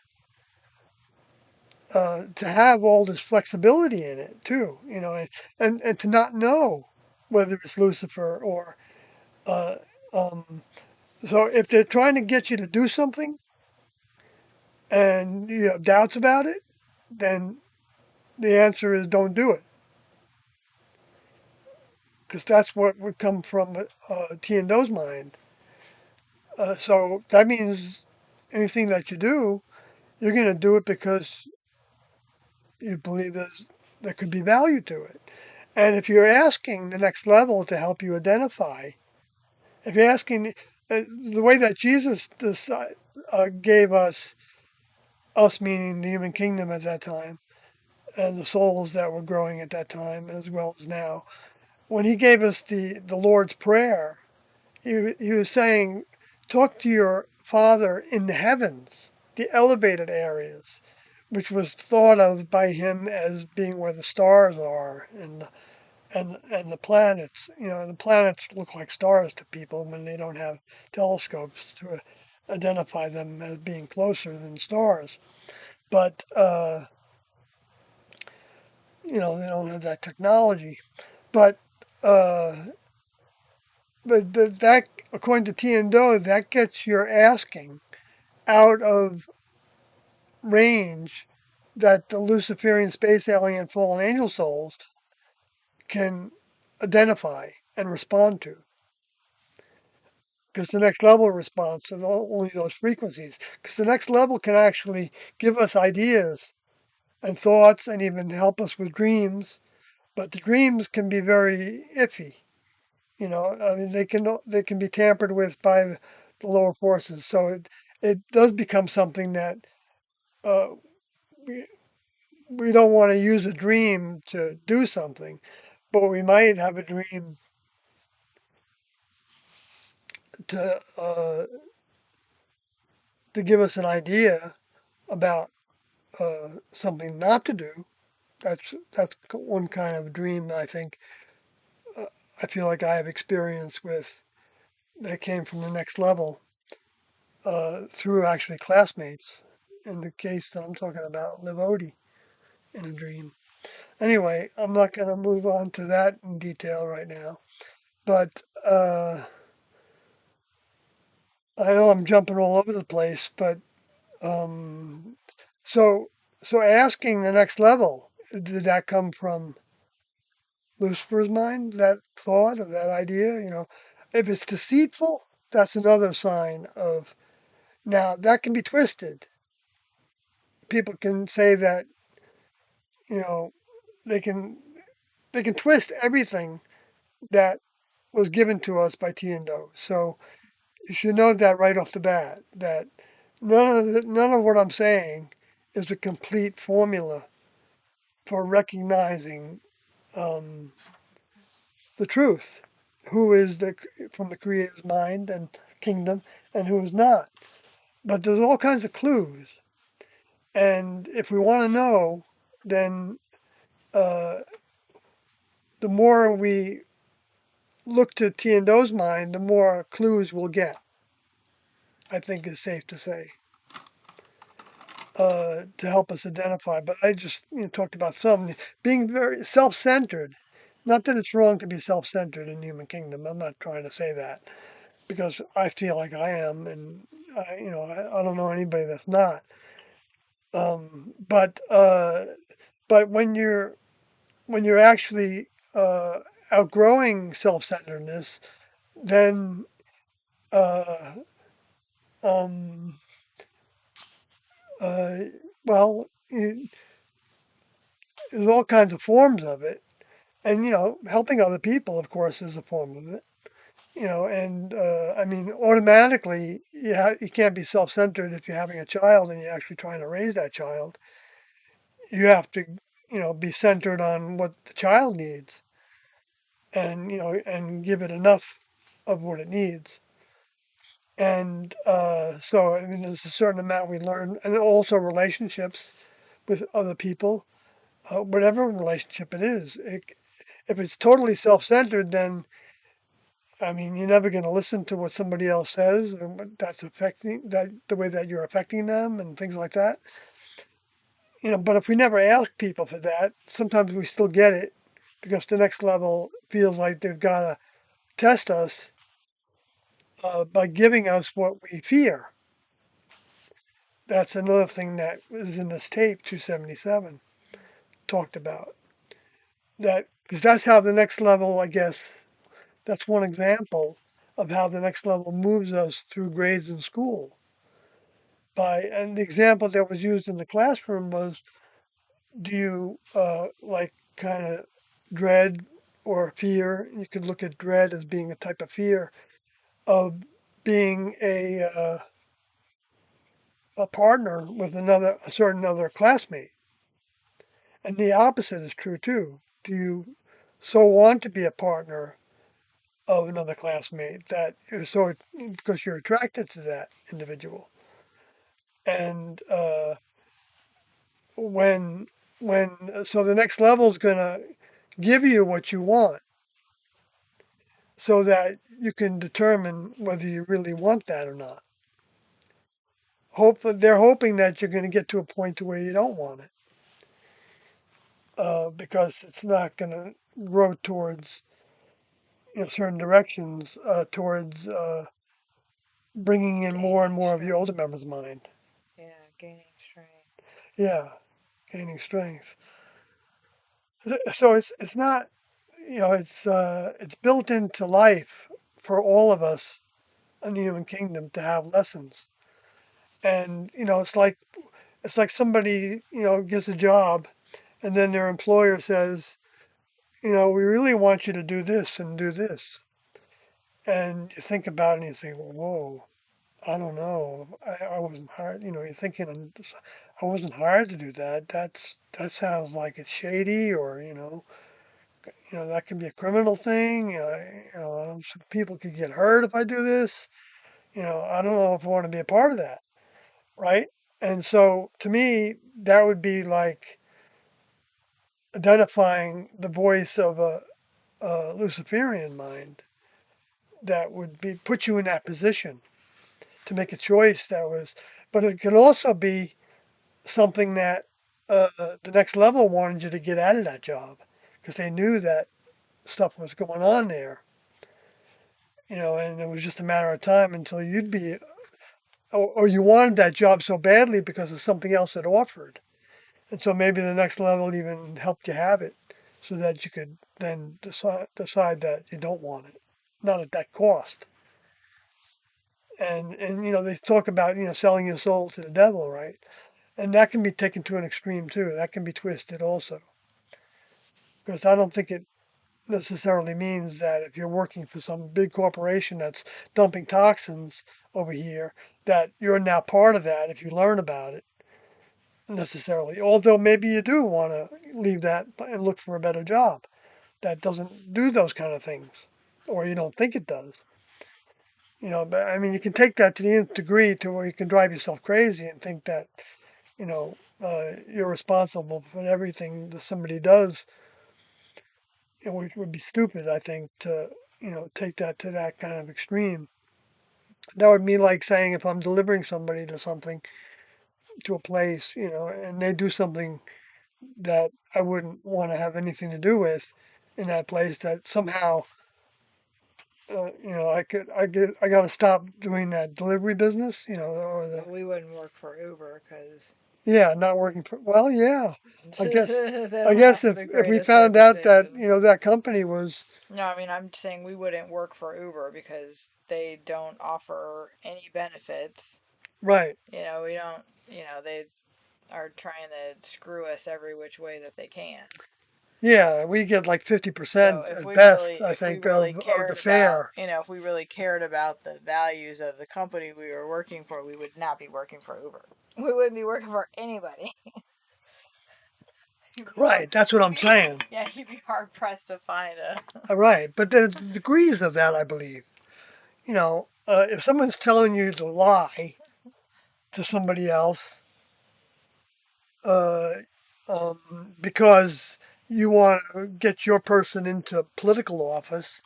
to have all this flexibility in it too, and to not know whether it's Lucifer or uh, um, so if they're trying to get you to do something and you have doubts about it, then the answer is don't do it because that's what would come from T and Do's mind. So that means anything that you do, you're going to do it because you believe there could be value to it. And if you're asking the next level to help you identify, if you're asking the way that Jesus gave us meaning the human kingdom at that time, and the souls that were growing at that time as well as now, when he gave us the Lord's Prayer, he was saying, talk to your Father in the heavens, the elevated areas, which was thought of by him as being where the stars are and the planets. The planets look like stars to people when they don't have telescopes to identify them as being closer than stars. But they don't have that technology. But uh, that, according to T and Do, that gets your asking out of range that the Luciferian space alien fallen angel souls can identify and respond to. Because the next level responds to only those frequencies. Because the next level can actually give us ideas and thoughts and even help us with dreams. But the dreams can be very iffy. I mean, they can be tampered with by the lower forces. So it does become something that uh, we, we don't want to use a dream to do something, but we might have a dream to to give us an idea about something not to do. That's one kind of dream that I think uh, I feel like I have experience with that came from the next level through actually classmates. In the case that I'm talking about, live Odie in a dream. Anyway, I'm not going to move on to that in detail right now, but I know I'm jumping all over the place. But um, so so asking the next level, did that come from Lucifer's mind? That thought or that idea? If it's deceitful, that's another sign of. Now that can be twisted. People can say that you know they can they can twist everything that was given to us by Tiendo. So you should know that right off the bat that none of what I'm saying is a complete formula for recognizing um, the truth. Who is from the Creator's mind and kingdom, and who is not. But there's all kinds of clues, and if we want to know, then uh, the more we look to Tiendo's mind, the more clues we'll get. I think is safe to say to help us identify. But I just talked about some being very self-centered. Not that it's wrong to be self-centered in human kingdom. I'm not trying to say that because I feel like I am, and I don't know anybody that's not. But when you're actually outgrowing self-centeredness, then uh, um, uh, well, there's all kinds of forms of it, and helping other people, of course, is a form of it. And I mean, automatically, you can't be self-centered if you're having a child and you're actually trying to raise that child. You have to, be centered on what the child needs, and and give it enough of what it needs. And so, I mean, there's a certain amount we learn, and also relationships with other people, whatever relationship it is. If it's totally self-centered, then I mean, you're never going to listen to what somebody else says, and that's affecting that the way that you're affecting them, and things like that. But if we never ask people for that, sometimes we still get it because the next level feels like they've got to test us by giving us what we fear. That's another thing that is in this tape 277 talked about. That because that's how the next level, I guess, that's one example of how the next level moves us through grades in school. And the example that was used in the classroom was, do you like kind of dread or fear? You could look at dread as being a type of fear of being a partner with a certain other classmate. And the opposite is true too. Do you so want to be a partner of another classmate that you're so because you're attracted to that individual? And when so the next level is going to give you what you want so that you can determine whether you really want that or not. They're hoping that you're going to get to a point to where you don't want it, because it's not going to grow towards certain directions, towards bringing in more and Gaining more of your older strength. members' mind. Yeah, gaining strength. Yeah, gaining strength. So it's not it's built into life for all of us in the human kingdom to have lessons. And it's like somebody gets a job, and then their employer says, we really want you to do this and do this. And you think about it and you say, well, whoa, I don't know. I wasn't hired. You're thinking, I wasn't hired to do that. That sounds like it's shady, or. That can be a criminal thing. Some people could get hurt if I do this. I don't know if I want to be a part of that, right? And so to me, that would be like identifying the voice of a Luciferian mind that would be put you in that position to make a choice that was. But it could also be something that the next level wanted you to get out of that job because they knew that stuff was going on there, and it was just a matter of time until you'd be, or you wanted that job so badly because of something else it offered. And so maybe the next level even helped you have it so that you could then decide that you don't want it, not at that cost. And they talk about selling your soul to the devil, right? And that can be taken to an extreme too. That can be twisted also, because I don't think it necessarily means that if you're working for some big corporation that's dumping toxins over here, that you're now part of that if you learn about it necessarily. Although maybe you do want to leave that and look for a better job that doesn't do those kind of things, or you don't think it does. But I mean, you can take that to the nth degree to where you can drive yourself crazy and think that you're responsible for everything that somebody does, which would be stupid, I think, to take that to that kind of extreme. That would be like saying if I'm delivering somebody to something, to a place, and they do something that I wouldn't want to have anything to do with in that place, that somehow, I got to stop doing that delivery business, or the, Well, we wouldn't work for Uber because yeah, not working for, well, yeah, I guess, they I don't guess have if, the if we greatest found out that, reputation. that company was, No, I mean, I'm saying we wouldn't work for Uber because they don't offer any benefits. right, We don't, they are trying to screw us every which way that they can. yeah, we get like So 50% if at we best, really, I if we think, really of the cared about, fare. if we really cared about the values of the company we were working for, we would not be working for Uber. We wouldn't be working for anybody. you'd be hard, Right, that's what you'd I'm be, saying. yeah, you'd be hard pressed to find a. Right, but there's degrees of that, I believe. If someone's telling you to lie to somebody else, uh, because you want to get your person into political office,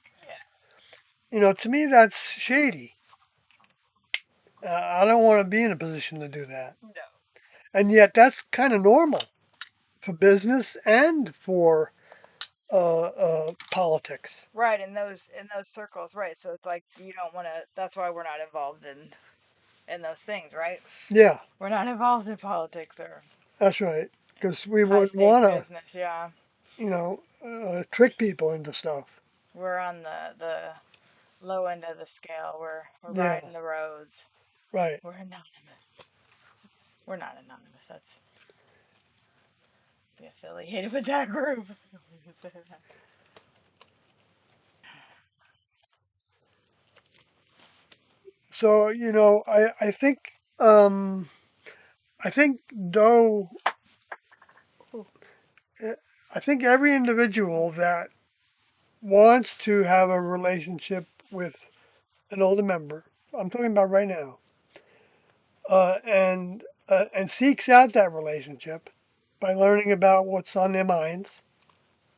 Yeah, to me that's shady. I don't want to be in a position to do that. no. And yet that's kind of normal for business and for politics. Right, in those circles, right? So it's like you don't want to. That's why we're not involved in those things, right? Yeah, We're not involved in politics or that's right. Because we high wouldn't stakes want to, business. Yeah, trick people into stuff. we're on the low end of the scale. We're Yeah, riding the roads. right. We're anonymous. We're not anonymous. That's be affiliated with that group. So I think though I think every individual that wants to have a relationship with an older member, I'm talking about right now, and seeks out that relationship by learning about what's on their minds,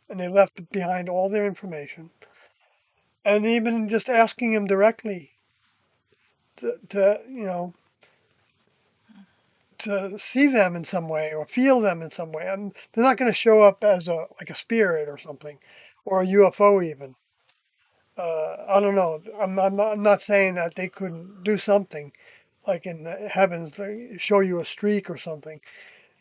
and they left behind all their information, and even just asking them directly to to see them in some way or feel them in some way. And they're not going to show up as a spirit or something, or a UFO even. I don't know. I'm not saying that they couldn't do something like in the heavens, they show you a streak or something,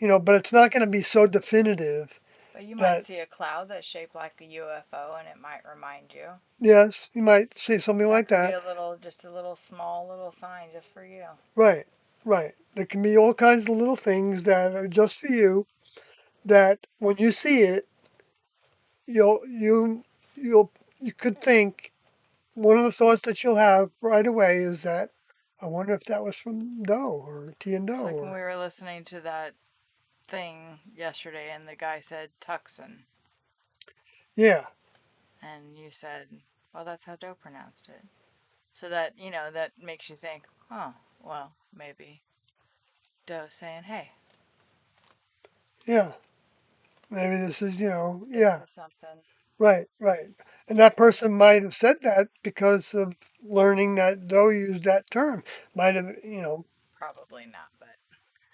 but it's not going to be so definitive But you might that, see a cloud that's shaped like a UFO, and it might remind you. yes, you might see something That like could be that. a little, just a little small little sign just for you. Right, right. There can be all kinds of little things that are just for you that when you see it, you'll, you, you'll, you could think one of the thoughts that you'll have right away is that I wonder if that was from Doe or T and Doe It's like when or we were listening to that thing yesterday, and the guy said Tucson. Yeah, And you said, well, that's how Doe pronounced it. So that, that makes you think, oh, well, maybe Doe's saying, hey, yeah. Maybe this is, this yeah, is something. right, right. And that person might have said that because of learning that Doe used that term. Might have, Probably not,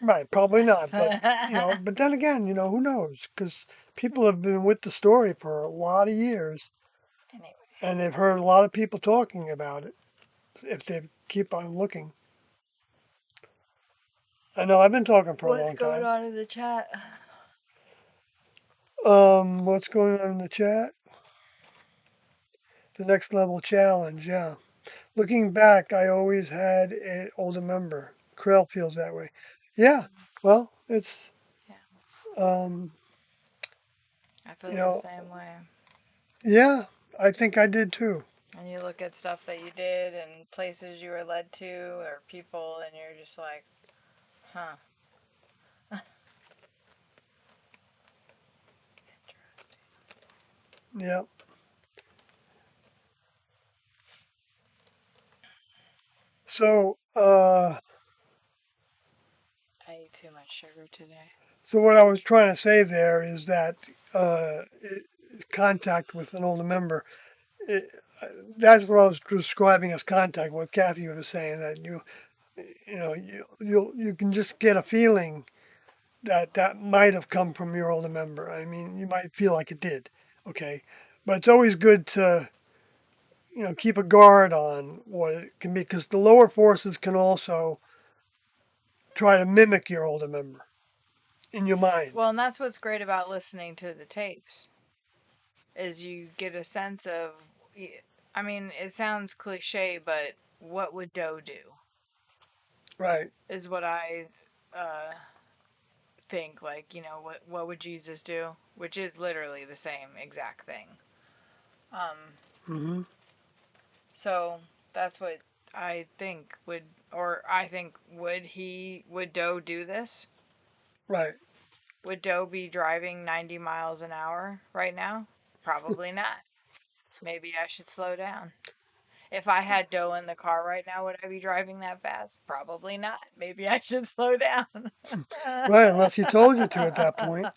right, probably not. But, but. but then again, who knows? Because people have been with the story for a lot of years Anyway, and they've heard a lot of people talking about it if they keep on looking. I know I've been talking for a what's long going time. on in the chat? What's going on in the chat? The next level challenge, yeah. Looking back, I always had an older member. Krell feels that way. Yeah, well, it's, Yeah, um, I you feel the know, same way. yeah, I think I did too. And you look at stuff that you did and places you were led to or people, and you're just like, huh, interesting. Yeah. So, I ate too much sugar today. so what I was trying to say there is that it, contact with an older member. It, that's what I was describing as contact. What Kathy was saying that you can just get a feeling that that might have come from your older member. I mean, you might feel like it did, okay, but it's always good to keep a guard on what it can be because the lower forces can also try to mimic your older member in your mind. Well, and that's what's great about listening to the tapes is you get a sense of. I mean, it sounds cliche, but what would Doe do? Right. Is what I uh, think. Like, what would Jesus do? Which is literally the same exact thing. Um, Hmm. so that's what I think would, or I think would Doe do this? Right. Would Doe be driving 90 miles an hour right now? Probably not. Maybe I should slow down. If I had Doe in the car right now, would I be driving that fast? Probably not. Maybe I should slow down. Right. Unless he told you to at that point,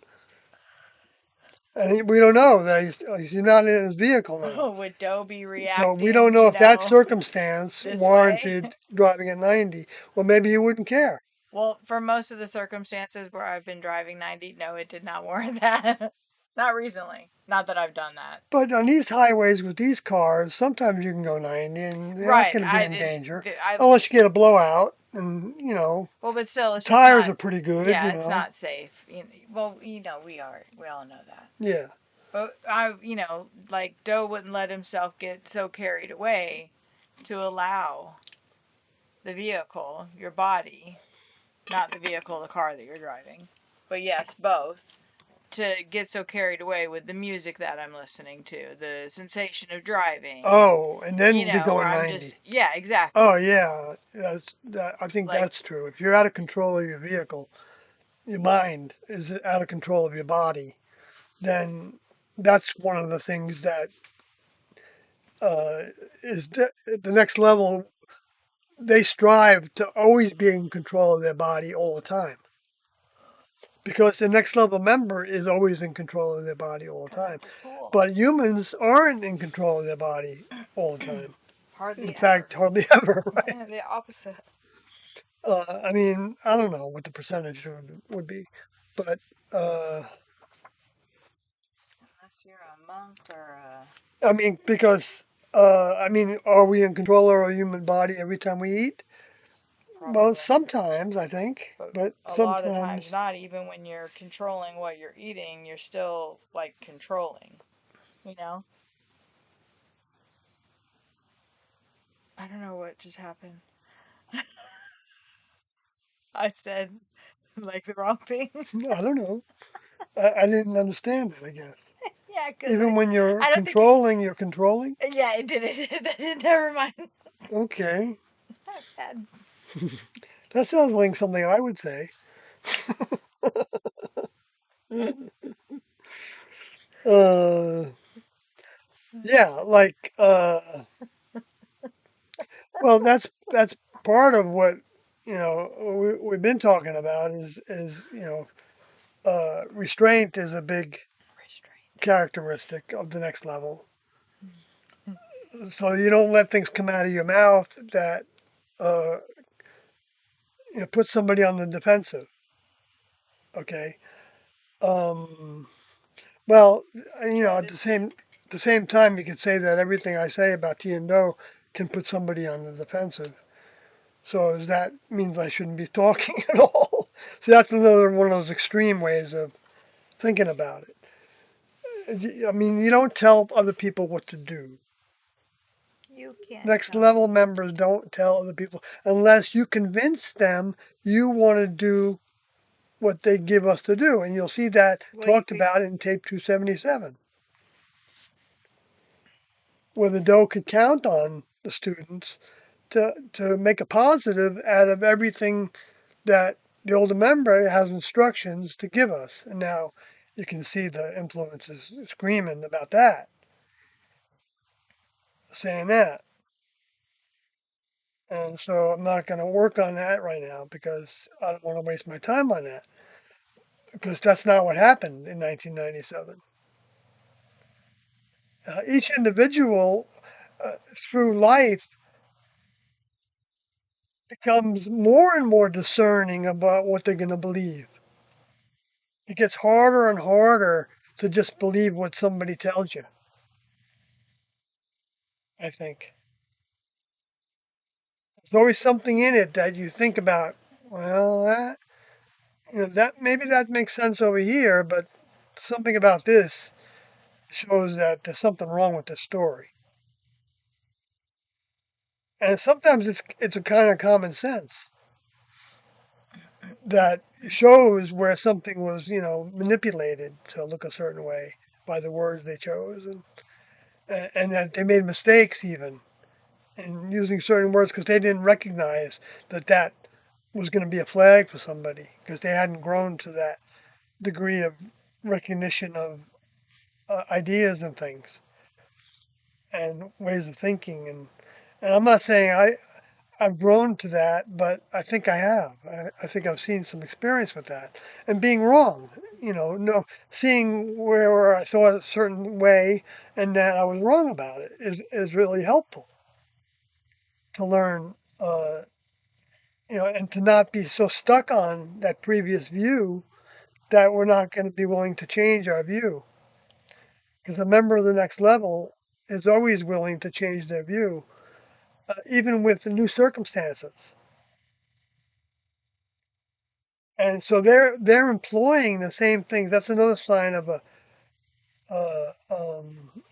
and we don't know that he's not in his vehicle now. Would Doe be So we don't reacting, know if that circumstance this way? warranted driving at 90. Well, maybe he wouldn't care. Well, for most of the circumstances where I've been driving 90, no, it did not warrant that. Not recently. Not that I've done that. But on these highways with these cars, sometimes you can go 90 and you're not Right. going to be I in did. danger I unless you get a blowout and, Well, but still, the it's just tires not. are pretty good, Yeah, it's not safe. Well, we all know that. Yeah. But like Doe wouldn't let himself get so carried away to allow the vehicle, your body, not the vehicle, the car that you're driving, but yes, both, to get so carried away with the music that I'm listening to, the sensation of driving, Oh, and then to go where I'm 90. just, yeah, Oh, exactly. yeah. I think Like, that's true. If you're out of control of your vehicle, your mind is out of control of your body, then that's one of the things that uh, is the next level. They strive to always be in control of their body all the time because the next level member is always in control of their body all the because time. it's a tool. But humans aren't in control of their body all the time. In Hardly ever. fact, hardly ever, right? The opposite. I mean, I don't know what the percentage would be, but Unless you're a monk or a. I mean, because I mean, are we in control of our human body every time we eat? Well, Probably. sometimes I think, But but a lot of sometimes times not. Even when you're controlling what you're eating, you're still like controlling, you know? I don't know what just happened. I said like the wrong thing. I don't know. I didn't understand it. I guess Yeah, because even when you're I don't think. controlling, you're controlling. Yeah, it did it. That did. Never mind. Okay, Bad. that sounds like something I would say. uh, Yeah, like well, that's part of what we've been talking about is restraint is a big Restraint. characteristic of the next level. So you don't let things come out of your mouth that uh, put somebody on the defensive. Okay. Um, well, Try at to the same time, you could say that everything I say about T and Do can put somebody on the defensive. So does that means I shouldn't be talking at all? So that's another one of those extreme ways of thinking about it. I mean, you don't tell other people what to do. you can't Next tell level me. members don't tell other people unless you convince them you want to do what they give us to do. And you'll see that Well, you talked could. about in tape 277, where the DOE could count on the students to make a positive out of everything that the older member has instructions to give us. And now you can see the influences screaming about that, saying that. And so I'm not going to work on that right now because I don't want to waste my time on that because that's not what happened in 1997. Each individual through life becomes more and more discerning about what they're going to believe. It gets harder and harder to just believe what somebody tells you, I think. There's always something in it that you think about, well, that maybe that makes sense over here, but something about this shows that there's something wrong with the story. And sometimes it's a kind of common sense that shows where something was, manipulated to look a certain way by the words they chose, and that they made mistakes even in using certain words because they didn't recognize that was going to be a flag for somebody because they hadn't grown to that degree of recognition of ideas and things and ways of thinking and I'm not saying I've grown to that, but I think I have. I think I've seen some experience with that and being wrong. No, seeing where I thought a certain way and that I was wrong about it is really helpful to learn, and to not be so stuck on that previous view that we're not going to be willing to change our view. Because a member of the next level is always willing to change their view, even with the new circumstances. And so they're employing the same things. That's another sign of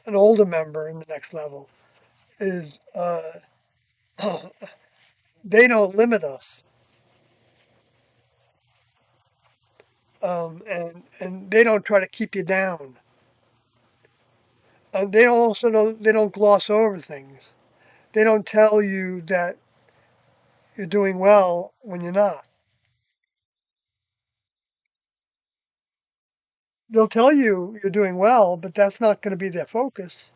an older member in the next level is they don't limit us, and they don't try to keep you down. And they don't gloss over things. They don't tell you that you're doing well when you're not. They'll tell you you're doing well, but that's not going to be their focus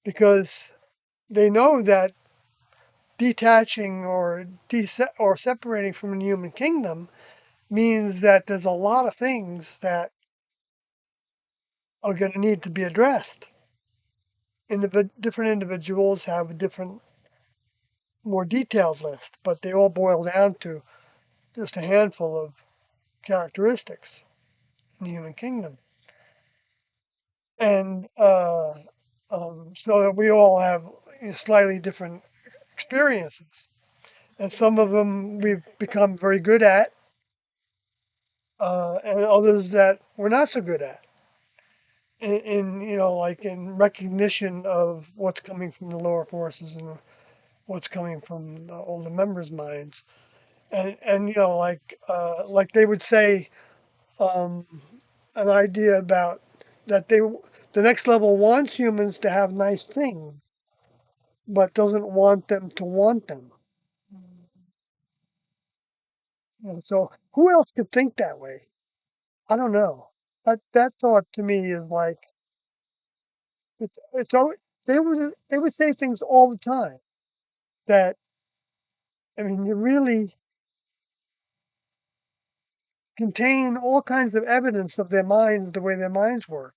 because they know that detaching or separating from the human kingdom means that there's a lot of things that are going to need to be addressed. Different individuals have a different, more detailed list, but they all boil down to just a handful of characteristics in the human kingdom. And so that we all have slightly different experiences. And some of them we've become very good at, and others that we're not so good at. Like in recognition of what's coming from the lower forces and what's coming from all the members' minds, and like they would say, um, an idea about that the next level wants humans to have nice things, but doesn't want them to want them. So who else could think that way? I don't know. That thought to me is like It's always, they would say things all the time that, I mean, you really contain all kinds of evidence of their minds, the way their minds work,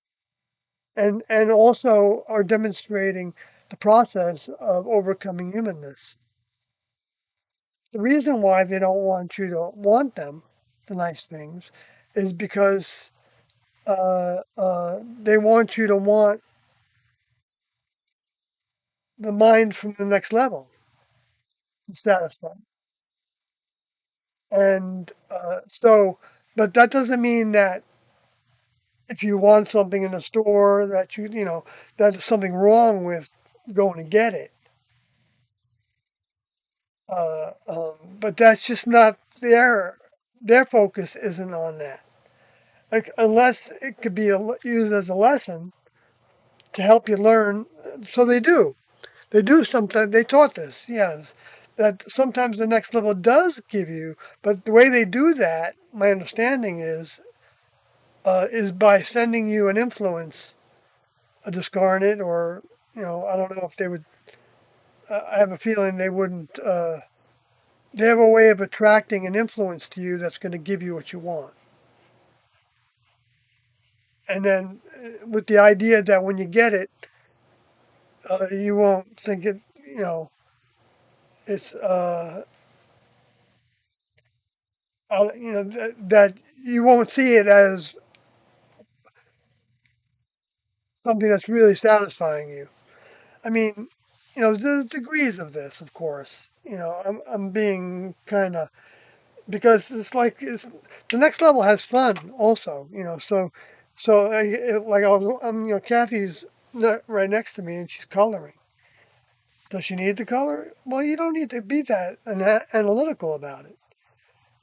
and also are demonstrating the process of overcoming humanness. The reason why they don't want you to want them, the nice things, is because they want you to want the mind from the next level to satisfy. And but that doesn't mean that if you want something in the store that there's something wrong with going to get it. But that's just not their focus isn't on that. Like, unless it could be used as a lesson to help you learn. So they do. They do sometimes. They taught this, yes, that sometimes the next level does give you, but the way they do that, my understanding is by sending you an influence, a discarnate, or I don't know if they would. I have a feeling they wouldn't. They have a way of attracting an influence to you that's going to give you what you want, and then with the idea that when you get it, you won't think it. It's that you won't see it as something that's really satisfying you. I mean, there's degrees of this, of course. I'm being kind of because it's the next level has fun also. Like Kathy's right next to me and she's coloring. Does she need to color? Well, you don't need to be that analytical about it.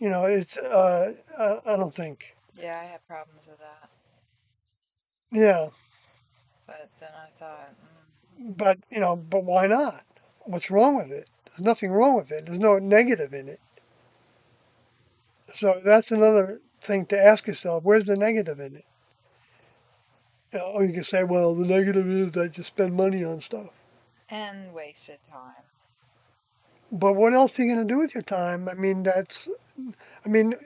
It's I don't think. Yeah, I had problems with that, Yeah, but then I thought, but why not? What's wrong with it? There's nothing wrong with it. There's no negative in it. So that's another thing to ask yourself. Where's the negative in it? Or you can say, well, the negative is that you spend money on stuff. and wasted time. But what else are you going to do with your time? I mean,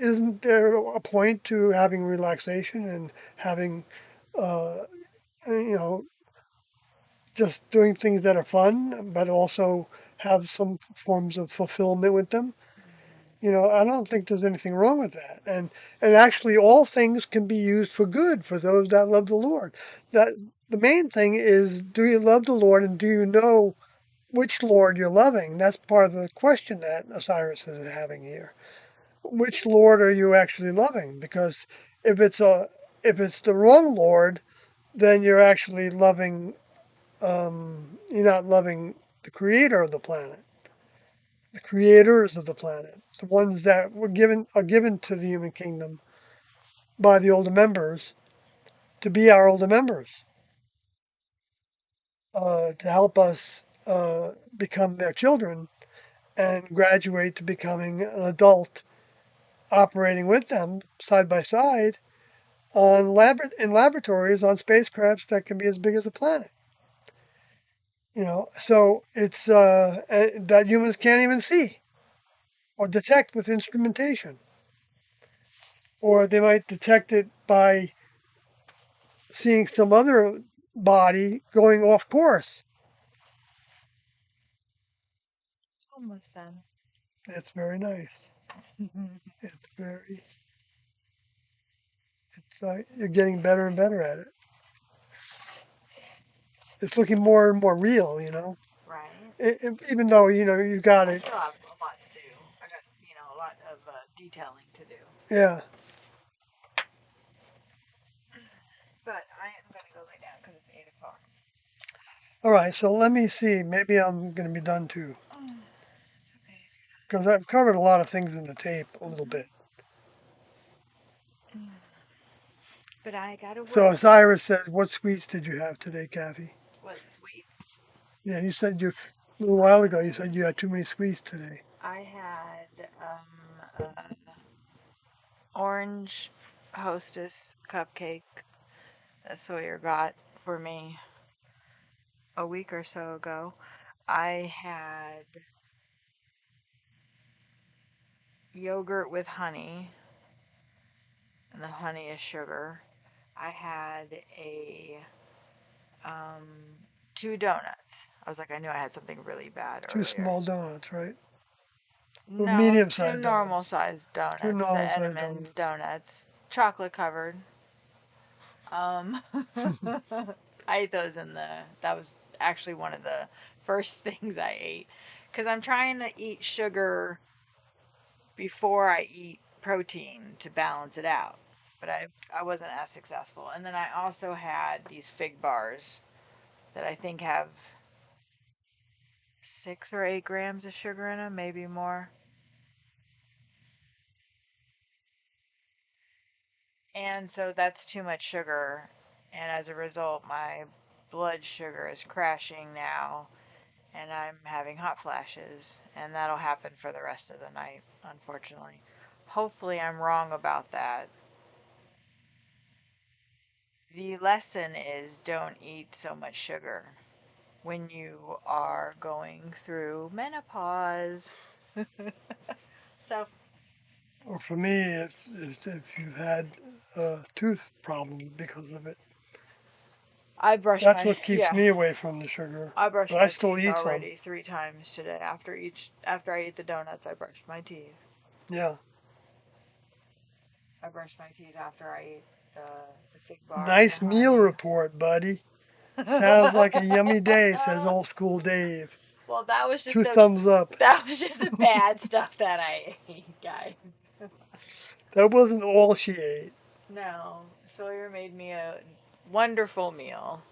isn't there a point to having relaxation and having, uh, you know, just doing things that are fun, but also have some forms of fulfillment with them? I don't think there's anything wrong with that. And actually, all things can be used for good for those that love the Lord. That the main thing is, do you love the Lord, and do you know which Lord you're loving? That's part of the question that Osiris is having here. Which Lord are you actually loving? Because if it's a if it's the wrong Lord, then you're actually loving. You're not loving the Creator of the planet, the creators of the planet, the ones that are given to the human kingdom by the older members to be our older members, to help us become their children and graduate to becoming an adult, operating with them side by side in laboratories on spacecrafts that can be as big as a planet. So it's that humans can't even see or detect with instrumentation, or they might detect it by seeing some other body going off course. Almost done. It's very nice. It's very, you're getting better and better at it. It's looking more and more real. Right. Even though, you got I it. still have a lot to do. I got, a lot of detailing to do. Yeah. But I am going to go lay down because it's 8 o'clock. All right. So let me see. Maybe I'm going to be done too. It's okay if you're Because I've covered a lot of things in the tape a little not. bit. But I got to So work. Osiris said, what sweets did you have today, Kathy? What sweets? Yeah, a little while ago, you said you had too many sweets today. I had orange hostess cupcake that Sawyer got for me. a week or so ago, I had yogurt with honey, and the honey is sugar. I had a um, two donuts. I was like, I knew I had something really bad Two earlier. small donuts, right? Or No, two medium-sized normal donuts. sized Two donuts, the normal-sized Edamons donuts. donuts, chocolate covered. Um, I ate those in that was actually one of the first things I ate because I'm trying to eat sugar before I eat protein to balance it out. But I wasn't as successful. And then I also had these fig bars that I think have 6 or 8 grams of sugar in them, maybe more. And so that's too much sugar. And as a result, my blood sugar is crashing now and I'm having hot flashes. And that'll happen for the rest of the night, unfortunately. Hopefully, I'm wrong about that. The lesson is don't eat so much sugar when you are going through menopause. So Or for me, if you've had tooth problems because of it, that's what keeps yeah, me away from the sugar. I brushed But I my still teeth eat some. already 3 times today. After I ate the donuts, I brushed my teeth. Yeah. I brushed my teeth after I ate the the fig bar and the Nice meal honey. report, buddy. Sounds like a yummy day, says old school Dave. Well, Two thumbs up. that was just the bad stuff that I ate, guys. That wasn't all she ate. No, Sawyer made me a wonderful meal.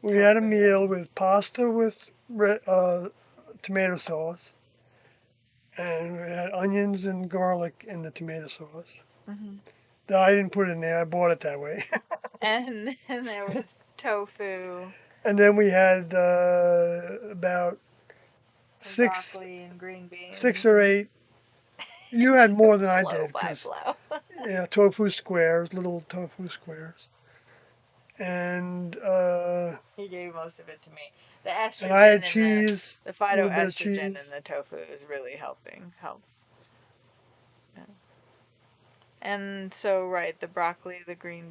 We had a Tofu. meal with pasta with tomato sauce, and we had onions and garlic in the tomato sauce. Hmm. No, I didn't put it in there. I bought it that way. And then there was tofu And then we had about and six, broccoli and green six beans. or eight. You Just had more than I blow did by because blow. tofu squares, little tofu squares, and He gave most of it to me. The and I had estrogen and cheese, the a little bit of cheese, phytoestrogen in the tofu is really helps. Yeah. And so, right, the broccoli, the green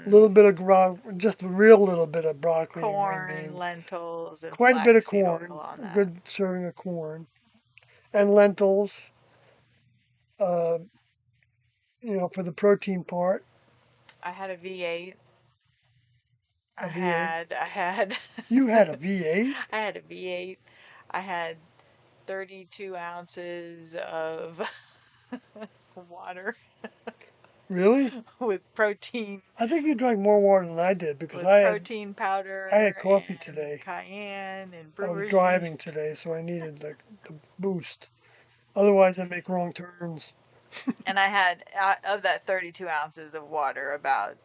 a little beans, bit of just a real little bit of broccoli and green corn, beans, lentils, and quite a bit of flaxseed corn, oil on a that. good serving of corn, and lentils. Uh, for the protein part, I had a V8. a V8. I had You had a V8, I had a V8. I had 32 ounces of water really? with protein I think you drank more water than I did because with protein I had powder coffee and today. cayenne and I was brewer's driving yeast. today, so I needed the boost. Otherwise, I make wrong turns And I had, of that 32 ounces of water, about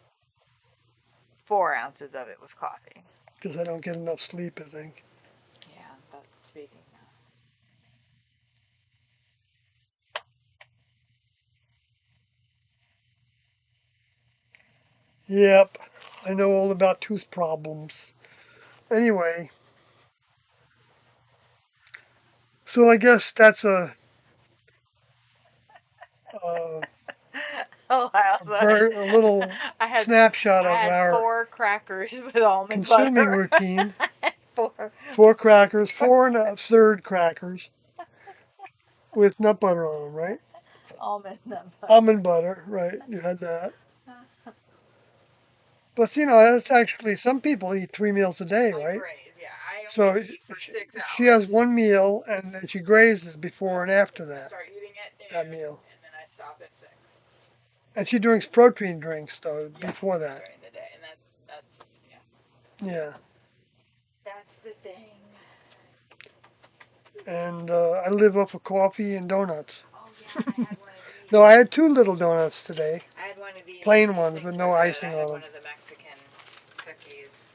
4 ounces of it was coffee. because I don't get enough sleep. I think. Yeah, that's speaking of. Yep, I know all about tooth problems. Anyway, so I guess that's a, Oh, I also had, a little I had, snapshot I of had our 4 crackers with almond consuming butter. routine. four, 4 crackers, four 4 1/3 crackers with nut butter on them, right? almond nut butter. Almond butter, right? You had that. But that's actually some people eat 3 meals a day, I right? graze, yeah. I only So eat for she, six she has hours. one meal and then she grazes before and after I that start eating at that noon, meal. and then I stop at 6. And she drinks protein drinks though before Yes, that. during the day, and that's yeah, Yeah. that's the thing. And I live off of coffee and donuts. Oh yeah, and I had one of No, I these. had 2 little donuts today, I had one of these. plain These ones with things are no good. I icing had on one them. of the Mexican cookies.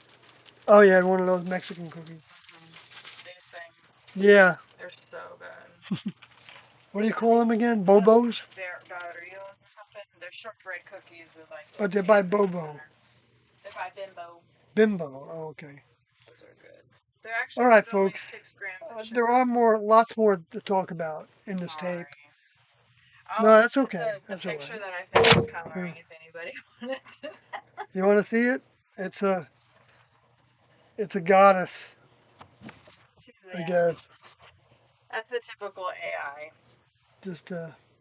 Oh, yeah, I had one of those Mexican cookies. These things, Yeah. they're so good. What do you I call think them again? Bobos? Barrios or something. They're shortbread cookies with like But little they're by candies in the Bobo. center. They're by Bimbo. Bimbo. Oh, okay. Those are good. There All actually right, was only folks. 6 grams of There sugar. are lots more to talk about in this tape. Sorry. No, I'll that's put okay. the That's all picture right. that I finished Yeah. coloring if anybody wanted to. You want to see it? It's a it's a goddess, I Yeah, guess. that's the typical AI Just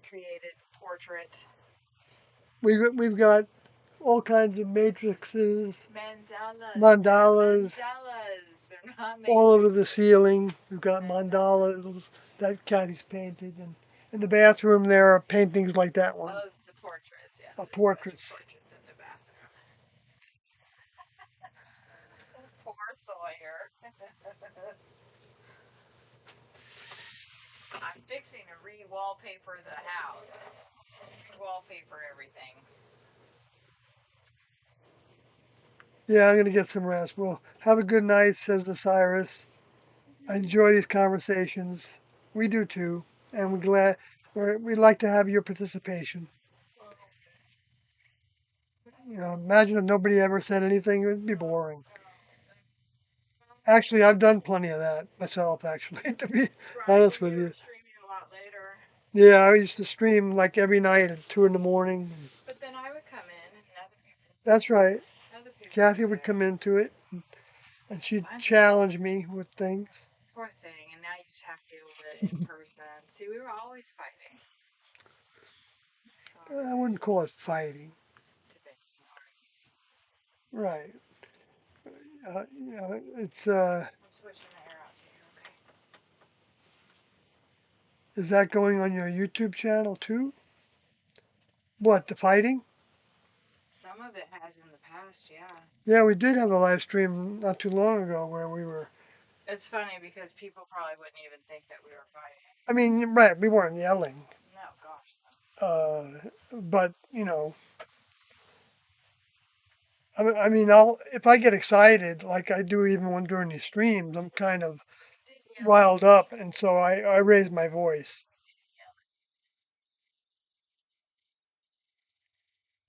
created portrait. we've got all kinds of matrices, Mandalas. They're mandalas, mandalas. They're not all over matrix. the ceiling. We've got Mandalas. mandalas that Kathy's painted, and in the bathroom there are paintings like that one, Oh, the portraits. Yeah, there's a bunch of portraits. portraits in the bathroom. Poor Sawyer. I'm fixing to re-wallpaper the house. Re-wallpaper everything. Yeah, I'm gonna get some rest. Well, have a good night, says the Cyrus. I enjoy these conversations. We do too, and we'd like to have your participation. Imagine if nobody ever said anything; it'd be boring. Actually, I've done plenty of that myself. Actually, to be Right, honest when with you you, were streaming a lot later. yeah, I used to stream like every night at 2 in the morning. But then I would come in and That's right. other people would Kathy do would it. come into it, and she'd Fun. challenge me with things. Poor thing. And now you just have to deal with it in person. See, we were always fighting. I Sorry. wouldn't call it fighting. Debating, arguing. Right. It's I'm switching the air out here, okay? is that going on your YouTube channel too? What, the fighting? Some of it has in the past, yeah. Yeah, we did have a live stream not too long ago where we were. It's funny because people probably wouldn't even think that we were fighting. I mean, right, we weren't yelling, No, gosh, no. uh, but I mean, I'll if I get excited like I do even when during these streams, I'm kind of We did yell at riled up, and so I raise my voice.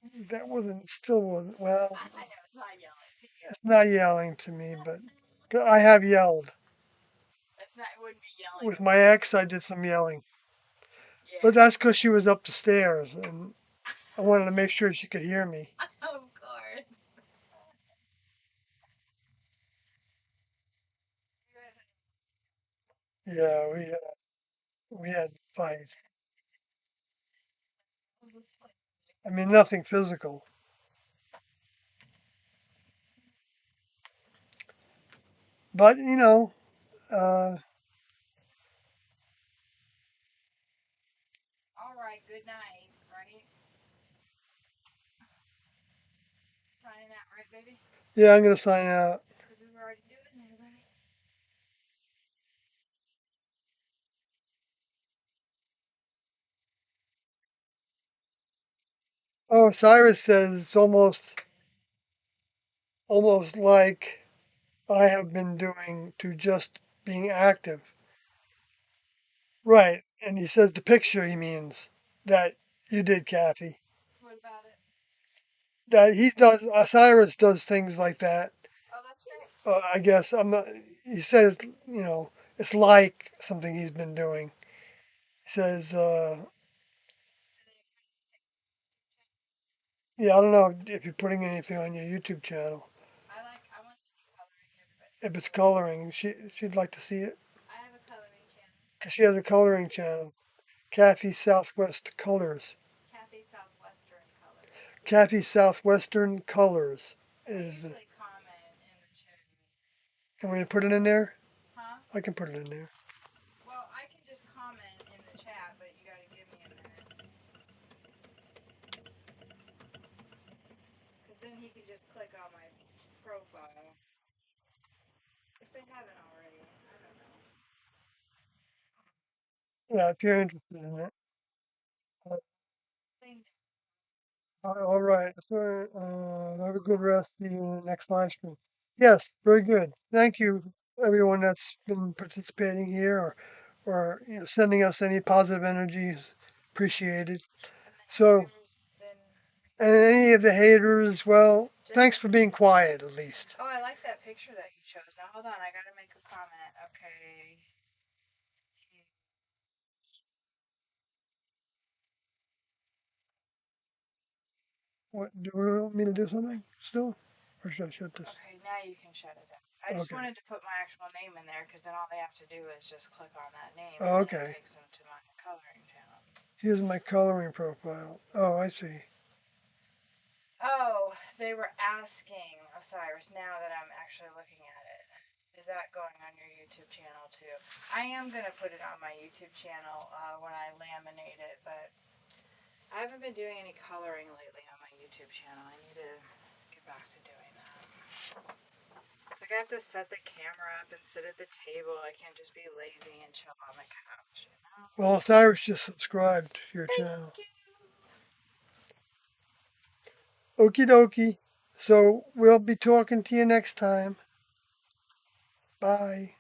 we did yell at That wasn't still wasn't well. I know it's not yelling to you. It's not yelling to me, but I have yelled. It's not. It wouldn't be yelling With to my watch ex, you. I did some yelling, but Yeah. that's because she was up the stairs, and I wanted to make sure she could hear me. Of course. You guys Yeah, we had fights. looks like I mean, nothing physical, but uh, all right. Good night. Right? Signing out, right, baby? yeah, I'm gonna sign out. Because we were already doing that, right? Oh, Cyrus says it's almost like I have been doing to just being active. Right, and he says the picture he means that you did, Kathy. What about it? That he does, Cyrus does things like that. Oh, that's great. I guess I'm not. He says, it's like something he's been doing. He says, yeah, I don't know if you're putting anything on your YouTube channel. I want to see coloring. Everybody If has it's coloring. coloring, she'd like to see it I have a coloring channel. because she has a coloring channel. Kathy Southwest Colors. Kathy Southwestern Colors. Kathy Southwestern Colors I is. usually comment in the chat. Can we put it in there? Huh? I can put it in there. Well, I can just comment in the chat, but you gotta give me a minute. Because then he can just click on my profile. If they haven't already. I don't know. Yeah, if you're interested in it. Uh, Thing. all right. So, have a good rest. See you in the next live stream. Yes, very good. Thank you, everyone that's been participating here or sending us any positive energies. Appreciated. And the So, haters, then and any of the haters, well, just thanks for being quiet at least. oh, I like that picture that you chose. Now hold on, I gotta make a comment. Okay. What, do you want me to do something still? Or should I shut this? Okay, now you can shut it down. I just Okay. wanted to put my actual name in there because then all they have to do is just click on that name and Oh, then it okay. takes them to my coloring channel. Here's my coloring profile. Oh, I see. Oh, they were asking Osiris now that I'm actually looking at it. Is that going on your YouTube channel too? I am going to put it on my YouTube channel when I laminate it, but I haven't been doing any coloring lately on my YouTube channel. I need to get back to doing that. It's like I have to set the camera up and sit at the table. I can't just be lazy and chill on the couch, you know? Well, Cyrus just subscribed to your Thank channel. you. Okie dokie. So we'll be talking to you next time. Bye.